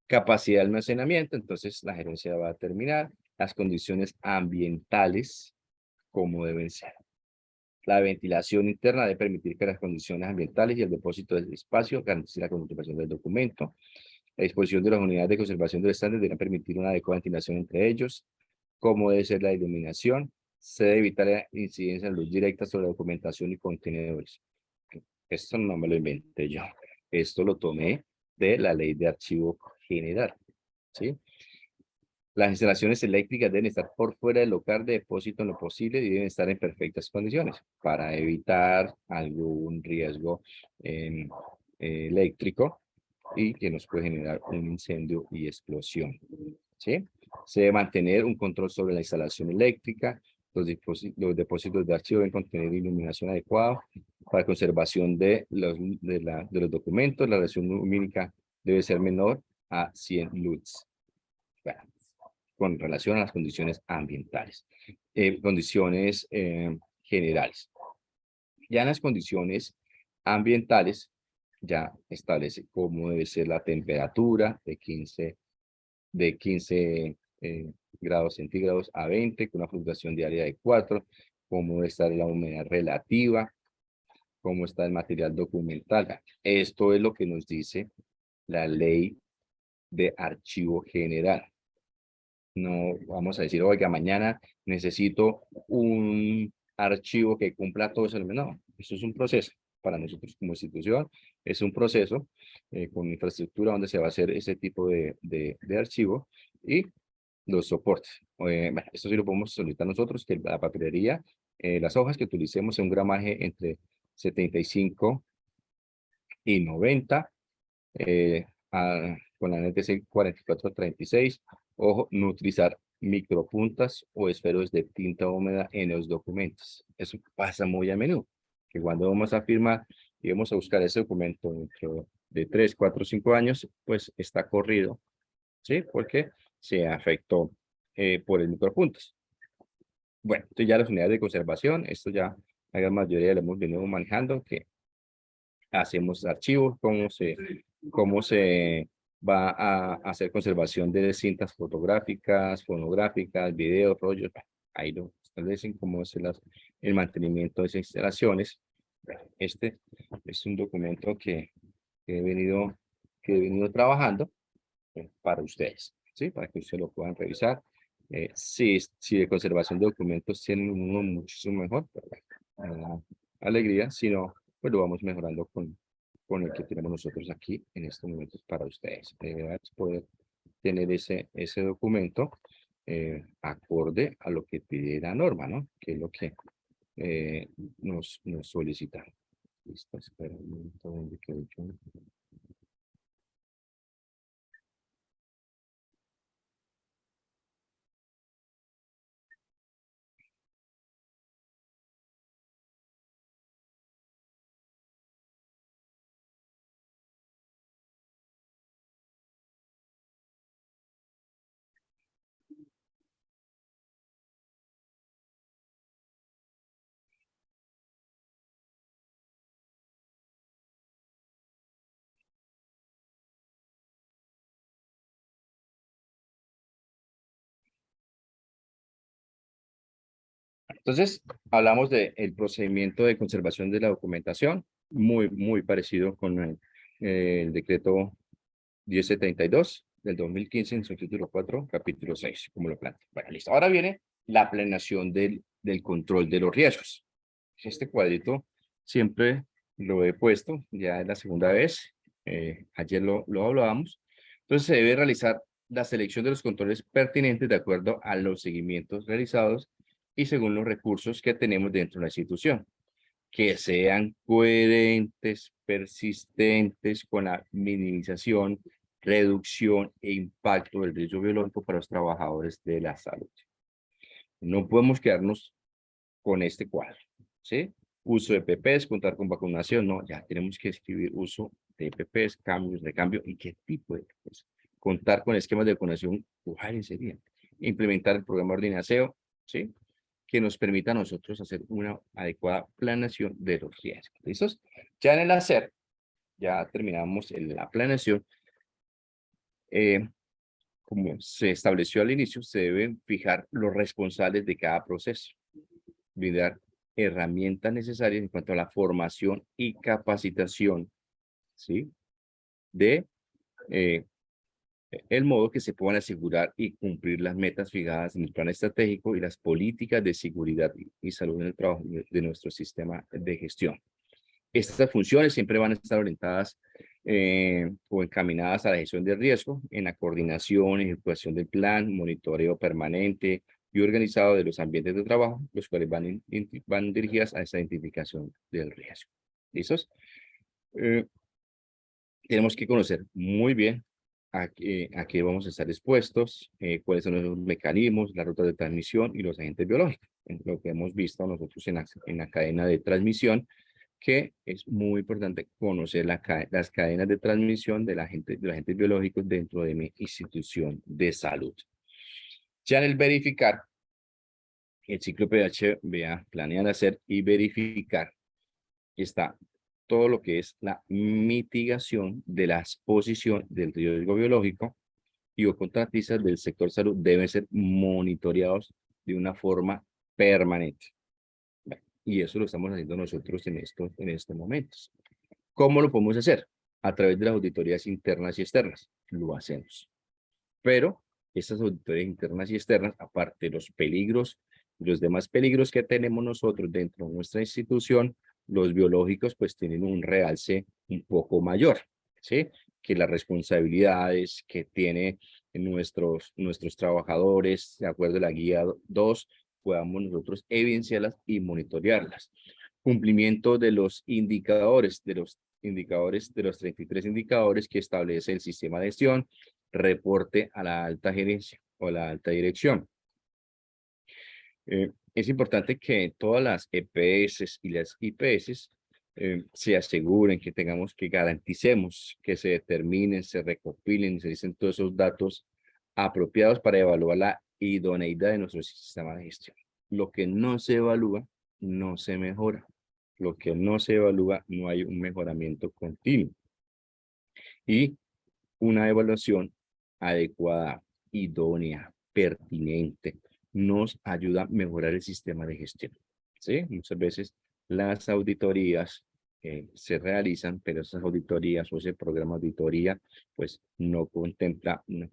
Capacidad de almacenamiento, entonces la gerencia va a determinar las condiciones ambientales, cómo deben ser. La ventilación interna debe permitir que las condiciones ambientales y el depósito del espacio garanticen la conservación del documento. La disposición de las unidades de conservación del estándar deberán permitir una adecuada ventilación entre ellos. Cómo debe ser la iluminación. Se debe evitar la incidencia de luz directa sobre la documentación y contenedores. Esto no me lo inventé yo. Esto lo tomé de la Ley de Archivo General, ¿sí? Las instalaciones eléctricas deben estar por fuera del local de depósito en lo posible y deben estar en perfectas condiciones para evitar algún riesgo eléctrico y que nos puede generar un incendio y explosión, ¿sí? Se debe mantener un control sobre la instalación eléctrica. Los depósitos de archivo deben contener iluminación adecuada para conservación de los documentos. La radiación lumínica debe ser menor a 100 lux. Bueno, con relación a las condiciones ambientales. Condiciones generales. Ya en las condiciones ambientales, ya establece cómo debe ser la temperatura de 15 grados centígrados a 20, con una fluctuación diaria de 4, cómo debe estar la humedad relativa, cómo está el material documental. Esto es lo que nos dice la Ley de archivo general. No vamos a decir, oiga, mañana necesito un archivo que cumpla todo eso. No, eso es un proceso para nosotros como institución. Es un proceso con infraestructura donde se va a hacer ese tipo de archivo y los soportes. Bueno, esto sí lo podemos solicitar nosotros, que la papelería, las hojas que utilicemos en un gramaje entre 75 y 90, con la NTC 4436. Ojo, no utilizar micropuntas o esferos de tinta húmeda en los documentos. Eso pasa muy a menudo, que cuando vamos a firmar y vamos a buscar ese documento dentro de 3, 4, 5 años, pues está corrido, ¿sí? Porque se afectó por el micropuntas. Bueno, entonces ya las unidades de conservación, esto ya la gran mayoría lo hemos venido manejando, que hacemos archivos, cómo se va a hacer conservación de cintas fotográficas, fonográficas, videos, rollos. Ahí lo establecen cómo es el mantenimiento de esas instalaciones. Este es un documento que he venido trabajando para ustedes, ¿sí? Para que ustedes lo puedan revisar. Si de conservación de documentos tienen uno muchísimo mejor, pero bueno, me da alegría. Si no, pues lo vamos mejorando con el que tenemos nosotros aquí en estos momentos para ustedes. Poder tener ese documento acorde a lo que pide la norma, ¿no? Que es lo que nos solicitan. Listo, espera un momento, ¿dónde quedó yo? Entonces, hablamos del procedimiento de conservación de la documentación, muy parecido con el decreto 1072 del 2015 en su título 4, capítulo 6, como lo plantea. Bueno, listo. Ahora viene la planeación del control de los riesgos. Este cuadrito siempre lo he puesto, ya es la segunda vez, ayer lo hablábamos. Entonces, se debe realizar la selección de los controles pertinentes de acuerdo a los seguimientos realizados y según los recursos que tenemos dentro de la institución, que sean coherentes, persistentes con la minimización, reducción e impacto del riesgo biológico para los trabajadores de la salud. No podemos quedarnos con este cuadro, ¿sí? Uso de EPPs, contar con vacunación, no, ya tenemos que escribir uso de EPPs, cambios, recambio y qué tipo de EPPs. Contar con esquemas de vacunación, ¿cuáles serían? Implementar el programa de ordenaceo, ¿sí? Que nos permita a nosotros hacer una adecuada planeación de los riesgos. ¿Listos? Ya en el hacer, ya terminamos en la planeación. Como se estableció al inicio, se deben fijar los responsables de cada proceso, brindar herramientas necesarias en cuanto a la formación y capacitación, ¿sí? De el modo que se puedan asegurar y cumplir las metas fijadas en el plan estratégico y las políticas de seguridad y salud en el trabajo de nuestro sistema de gestión. Estas funciones siempre van a estar orientadas o encaminadas a la gestión de riesgo en la coordinación, ejecución del plan, monitoreo permanente y organizado de los ambientes de trabajo, los cuales van dirigidas a esa identificación del riesgo. ¿Listos? Tenemos que conocer muy bien a qué vamos a estar expuestos, cuáles son los mecanismos, las rutas de transmisión y los agentes biológicos. Lo que hemos visto nosotros en la cadena de transmisión, que es muy importante conocer las cadenas de transmisión de los agentes biológicos dentro de mi institución de salud. Ya en el verificar, el ciclo PHBA planean hacer y verificar está todo lo que es la mitigación de la exposición del riesgo biológico y o contratistas del sector salud deben ser monitoreados de una forma permanente. Y eso lo estamos haciendo nosotros en estos momentos. ¿Cómo lo podemos hacer? A través de las auditorías internas y externas. lo hacemos. Pero estas auditorías internas y externas, aparte de los peligros, los demás peligros que tenemos nosotros dentro de nuestra institución, los biológicos pues tienen un realce un poco mayor, ¿sí? Que las responsabilidades que tienen nuestros trabajadores, de acuerdo a la guía 2, podamos nosotros evidenciarlas y monitorearlas. Cumplimiento de los indicadores, de los 33 indicadores que establece el sistema de gestión, reporte a la alta gerencia o a la alta dirección. Es importante que todas las EPS y las IPS se aseguren que garanticemos que se determinen, se recopilen y se dicen todos esos datos apropiados para evaluar la idoneidad de nuestro sistema de gestión. Lo que no se evalúa, no se mejora. Lo que no se evalúa, no hay un mejoramiento continuo. Y una evaluación adecuada, idónea, pertinente, nos ayuda a mejorar el sistema de gestión. ¿Sí? Muchas veces las auditorías se realizan, pero esas auditorías o ese programa de auditoría, pues no contempla de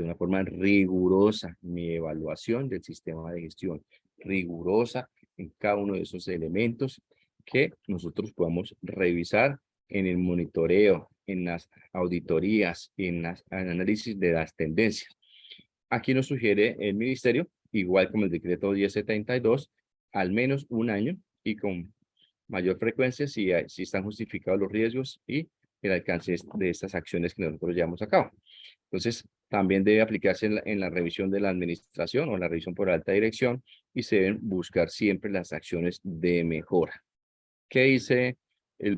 una forma rigurosa mi evaluación del sistema de gestión, rigurosa en cada uno de esos elementos que nosotros podamos revisar en el monitoreo, en las auditorías, en el análisis de las tendencias. Aquí nos sugiere el ministerio, igual como el decreto 1072, al menos un año y con mayor frecuencia si están justificados los riesgos y el alcance de estas acciones que nosotros llevamos a cabo. Entonces, también debe aplicarse en la revisión de la administración o la revisión por alta dirección y se deben buscar siempre las acciones de mejora. ¿Qué dice el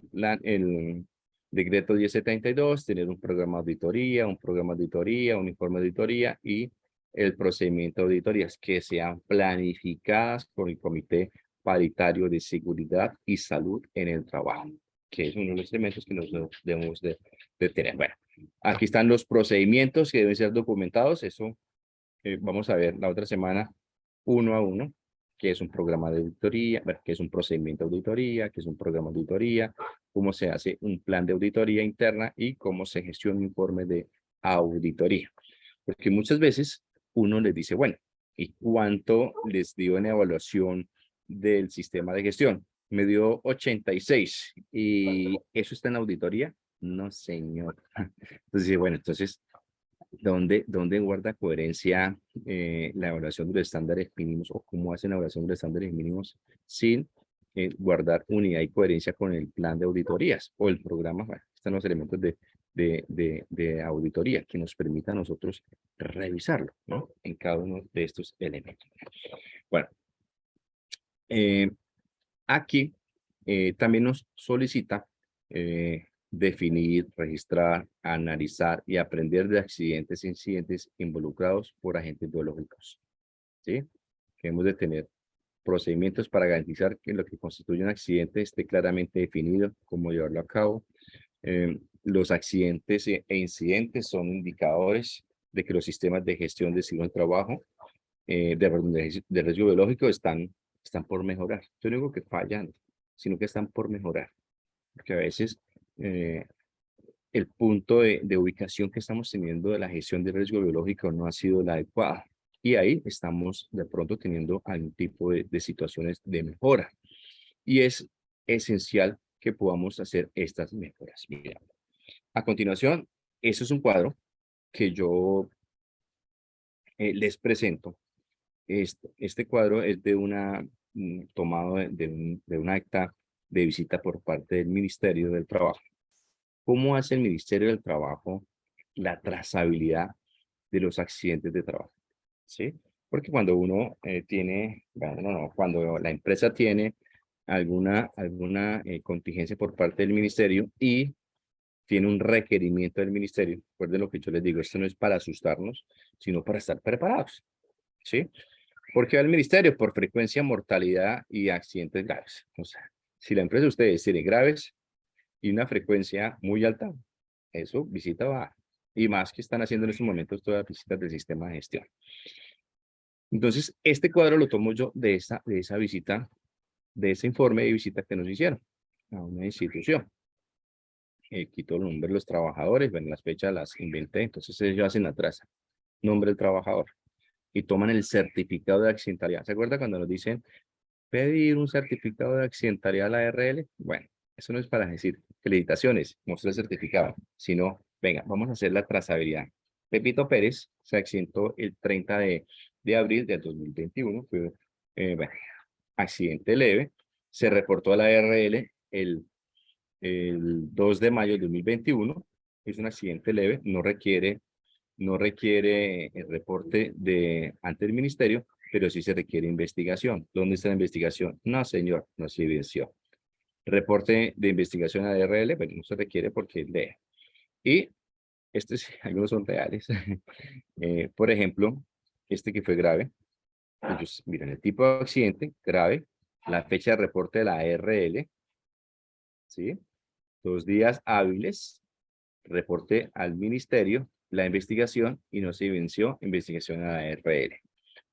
decreto 1072? Tener un programa de auditoría, un informe de auditoría y el procedimiento de auditorías que sean planificadas por el Comité Paritario de Seguridad y Salud en el Trabajo, que es uno de los elementos que nosotros debemos de tener. Bueno, aquí están los procedimientos que deben ser documentados. Eso vamos a ver la otra semana uno a uno, qué es un programa de auditoría, qué es un procedimiento de auditoría, qué es un programa de auditoría, cómo se hace un plan de auditoría interna y cómo se gestiona un informe de auditoría. Porque muchas veces uno les dice, bueno, ¿y cuánto les dio en evaluación del sistema de gestión? Me dio 86. ¿Y eso está en auditoría? No, señor. Entonces, bueno, entonces, ¿dónde guarda coherencia la evaluación de los estándares mínimos o cómo hacen la evaluación de los estándares mínimos sin guardar unidad y coherencia con el plan de auditorías o el programa? Bueno, están los elementos de auditoría que nos permita a nosotros revisarlo, ¿no? En cada uno de estos elementos. Bueno, aquí también nos solicita definir, registrar, analizar y aprender de accidentes e incidentes involucrados por agentes biológicos. ¿Sí? Debemos de tener procedimientos para garantizar que lo que constituye un accidente esté claramente definido, cómo llevarlo a cabo. Los accidentes e incidentes son indicadores de que los sistemas de gestión de salud en trabajo de riesgo biológico están por mejorar. Yo no digo que fallan, sino que están por mejorar. Porque a veces el punto de ubicación que estamos teniendo de la gestión de riesgo biológico no ha sido la adecuada. Y ahí estamos de pronto teniendo algún tipo de situaciones de mejora. Y es esencial que podamos hacer estas mejoras. Mira, a continuación, eso es un cuadro que yo les presento. Este cuadro es de tomado de un acta de visita por parte del Ministerio del Trabajo. ¿Cómo hace el Ministerio del Trabajo la trazabilidad de los accidentes de trabajo? ¿Sí? Porque cuando uno cuando la empresa tiene alguna contingencia por parte del ministerio y tiene un requerimiento del ministerio, recuerden lo que yo les digo, esto no es para asustarnos, sino para estar preparados. ¿Sí? ¿Por qué va al ministerio? Por frecuencia, mortalidad y accidentes graves. O sea, si la empresa de ustedes tiene graves y una frecuencia muy alta, eso visita baja. Y más que están haciendo en estos momentos todas las visitas del sistema de gestión. Entonces, este cuadro lo tomo yo de esa visita, de ese informe de visita que nos hicieron a una institución. quito el nombre de los trabajadores, bueno, las fechas las inventé, entonces ellos hacen atrás, nombre del trabajador, y toman el certificado de accidentalidad. ¿Se acuerda cuando nos dicen pedir un certificado de accidentalidad a la ARL? Bueno, eso no es para decir felicitaciones, muestra el certificado, sino, venga, vamos a hacer la trazabilidad. Pepito Pérez se accidentó el 30 de abril del 2021, fue, bueno, accidente leve, se reportó a la ARL el 2 de mayo de 2021, es un accidente leve, no requiere el reporte ante el ministerio, pero sí se requiere investigación. ¿Dónde está la investigación? No, señor, no se evidenció. Reporte de investigación a DRL, pero no se requiere porque es leve. Y algunos son reales. Por ejemplo, este que fue grave. Ellos miran el tipo de accidente, grave, la fecha de reporte de la ARL, ¿sí? 2 días hábiles, reporte al ministerio, la investigación y no se evidenció investigación a la ARL.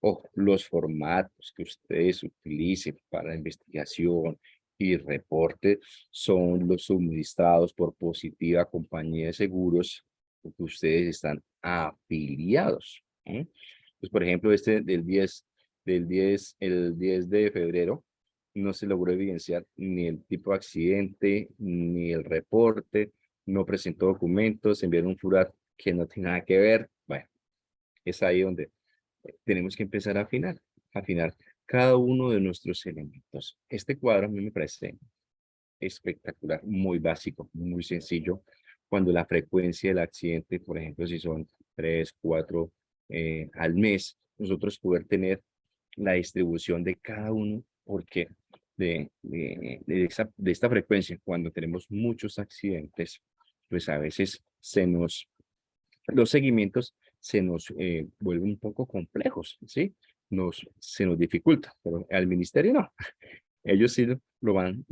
Ojo, los formatos que ustedes utilicen para investigación y reporte son los suministrados por Positiva Compañía de Seguros porque ustedes están afiliados. Pues, por ejemplo, este el 10 de febrero, no se logró evidenciar ni el tipo de accidente, ni el reporte, no presentó documentos, enviaron un FURAT que no tiene nada que ver. Bueno, es ahí donde tenemos que empezar a afinar cada uno de nuestros elementos. Este cuadro a mí me parece espectacular, muy básico, muy sencillo. Cuando la frecuencia del accidente, por ejemplo, si son 3, 4 al mes, nosotros poder tener la distribución de cada uno, porque de esta frecuencia, cuando tenemos muchos accidentes, pues a veces los seguimientos se nos vuelven un poco complejos, ¿sí? Se nos dificulta, pero al ministerio no. Ellos sí lo van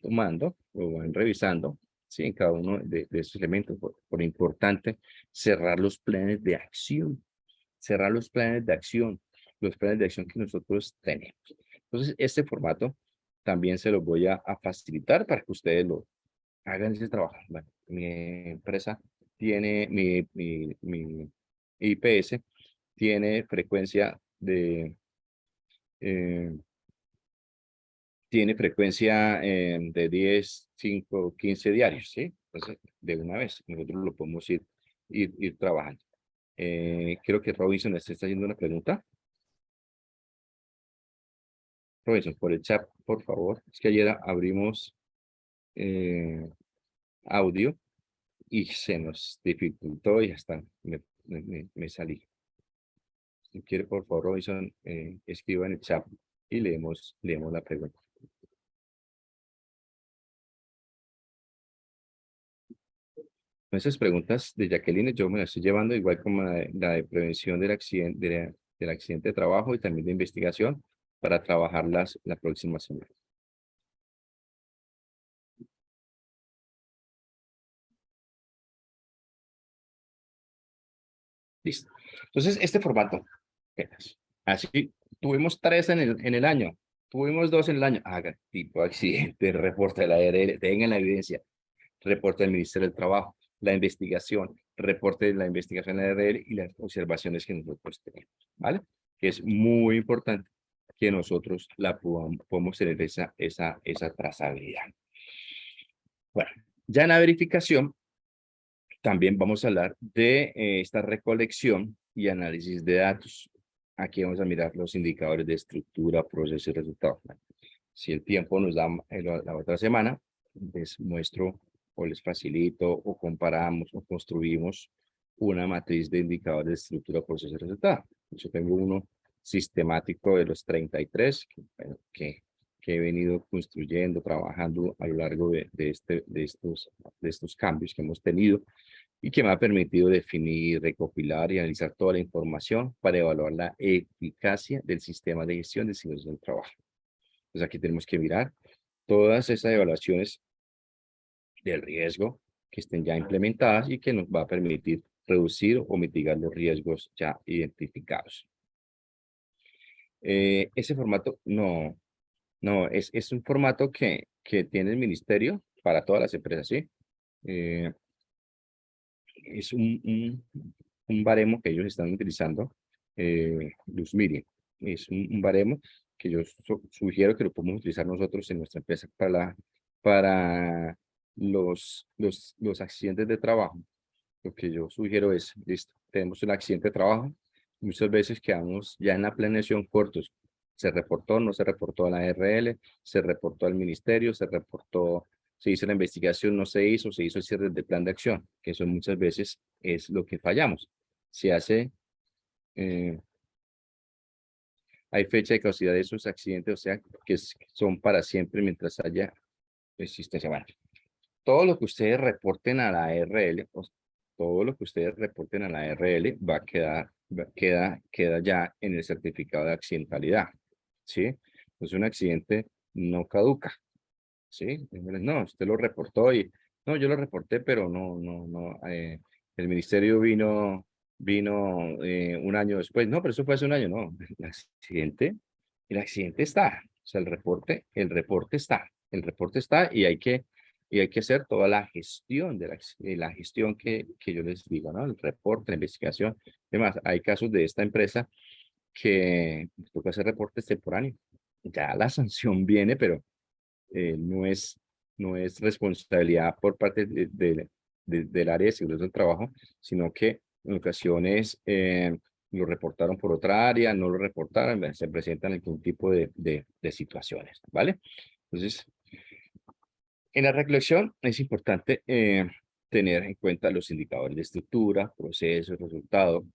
tomando, lo van revisando, ¿sí? En cada uno de esos elementos. Por importante, cerrar los planes de acción. Cerrar los planes de acción. Los planes de acción que nosotros tenemos. Entonces, este formato también se los voy a facilitar para que ustedes lo hagan ese trabajo. Bueno, mi empresa tiene, mi IPS tiene frecuencia eh, de 10, 5, 15 diarios, ¿sí? Entonces, de una vez, nosotros lo podemos ir trabajando. Creo que Robinson está haciendo una pregunta. Robinson, por el chat, por favor. Es que ayer abrimos audio y se nos dificultó y hasta me salí. Si quiere, por favor, Robinson, escriba en el chat y leemos la pregunta. Esas preguntas de Jacqueline yo me las estoy llevando igual como la de prevención del accidente, del accidente de trabajo y también de investigación para trabajarlas la próxima semana. Listo. Entonces, este formato, así, tuvimos 3 en el año, tuvimos 2 en el año, haga tipo accidente, reporte de la ARL, tengan la evidencia, reporte del Ministerio del Trabajo, la investigación, reporte de la investigación de la ARL y las observaciones que nosotros tenemos, ¿vale? Que es muy importante que nosotros podamos tener esa trazabilidad. Bueno, ya en la verificación, también vamos a hablar de esta recolección y análisis de datos. Aquí vamos a mirar los indicadores de estructura, proceso y resultado. Si el tiempo nos da la otra semana, les muestro o les facilito o comparamos o construimos una matriz de indicadores de estructura, proceso y resultado. Yo tengo uno sistemático de los 33 que he venido construyendo, trabajando a lo largo de estos cambios que hemos tenido y que me ha permitido definir, recopilar y analizar toda la información para evaluar la eficacia del sistema de gestión de ciclos del trabajo. Entonces aquí tenemos que mirar todas esas evaluaciones del riesgo que estén ya implementadas y que nos va a permitir reducir o mitigar los riesgos ya identificados. Ese formato es un formato que tiene el ministerio para todas las empresas, ¿sí? es un baremo que ellos están utilizando, Luz Miri. Es un baremo que yo sugiero que lo podemos utilizar nosotros en nuestra empresa para los accidentes de trabajo. Lo que yo sugiero es, listo, tenemos un accidente de trabajo, muchas veces quedamos ya en la planeación cortos. Se reportó, no se reportó a la RL, se reportó al ministerio, se reportó, se hizo la investigación, no se hizo el cierre de plan de acción, que eso muchas veces es lo que fallamos. Se hace, hay fecha de caducidad de esos accidentes, o sea, que son para siempre mientras haya existencia. Bueno, todo lo que ustedes reporten a la RL, todo lo que ustedes reporten a la RL va a queda ya en el certificado de accidentalidad, ¿sí? Entonces un accidente no caduca, ¿sí? No, usted lo reportó y, no, yo lo reporté, pero no, el ministerio vino un año después. No, pero eso fue hace un año, no. El accidente está, o sea, el reporte está y hay que hacer toda la gestión de la gestión que yo les digo, ¿no? El reporte, la investigación. Además, hay casos de esta empresa que toca hacer reportes temporáneos. Ya la sanción viene, pero no es responsabilidad por parte del área de seguridad del trabajo, sino que en ocasiones lo reportaron por otra área, no lo reportaron, se presentan algún tipo de situaciones, ¿vale? Entonces, en la reflexión es importante tener en cuenta los indicadores de estructura, proceso, resultado,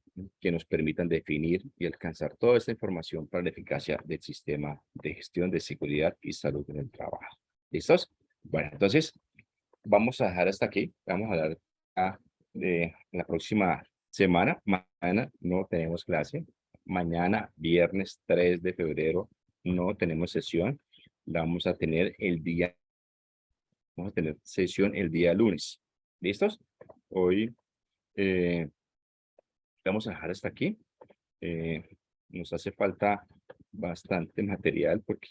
que nos permitan definir y alcanzar toda esta información para la eficacia del sistema de gestión de seguridad y salud en el trabajo. ¿Listos? Bueno, entonces vamos a dejar hasta aquí. Vamos a hablar de la próxima semana. Mañana no tenemos clase. Mañana, viernes 3 de febrero, no tenemos sesión. La vamos a tener vamos a tener sesión el día lunes. ¿Listos? Hoy vamos a dejar hasta aquí. Nos hace falta bastante material porque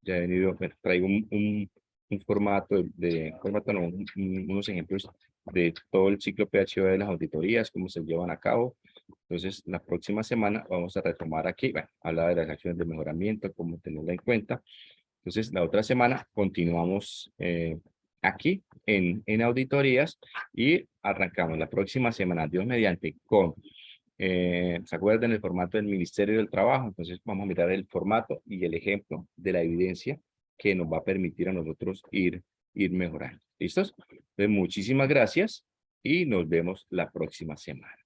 ya he venido, traigo un formato unos ejemplos de todo el ciclo PHO de las auditorías, cómo se llevan a cabo. Entonces, la próxima semana vamos a retomar aquí, bueno, hablar de las acciones de mejoramiento, cómo tenerla en cuenta. Entonces, la otra semana continuamos aquí en auditorías y arrancamos la próxima semana, Dios mediante, con, ¿se acuerdan el formato del Ministerio del Trabajo? Entonces, vamos a mirar el formato y el ejemplo de la evidencia que nos va a permitir a nosotros ir mejorando. ¿Listos? Entonces, muchísimas gracias y nos vemos la próxima semana.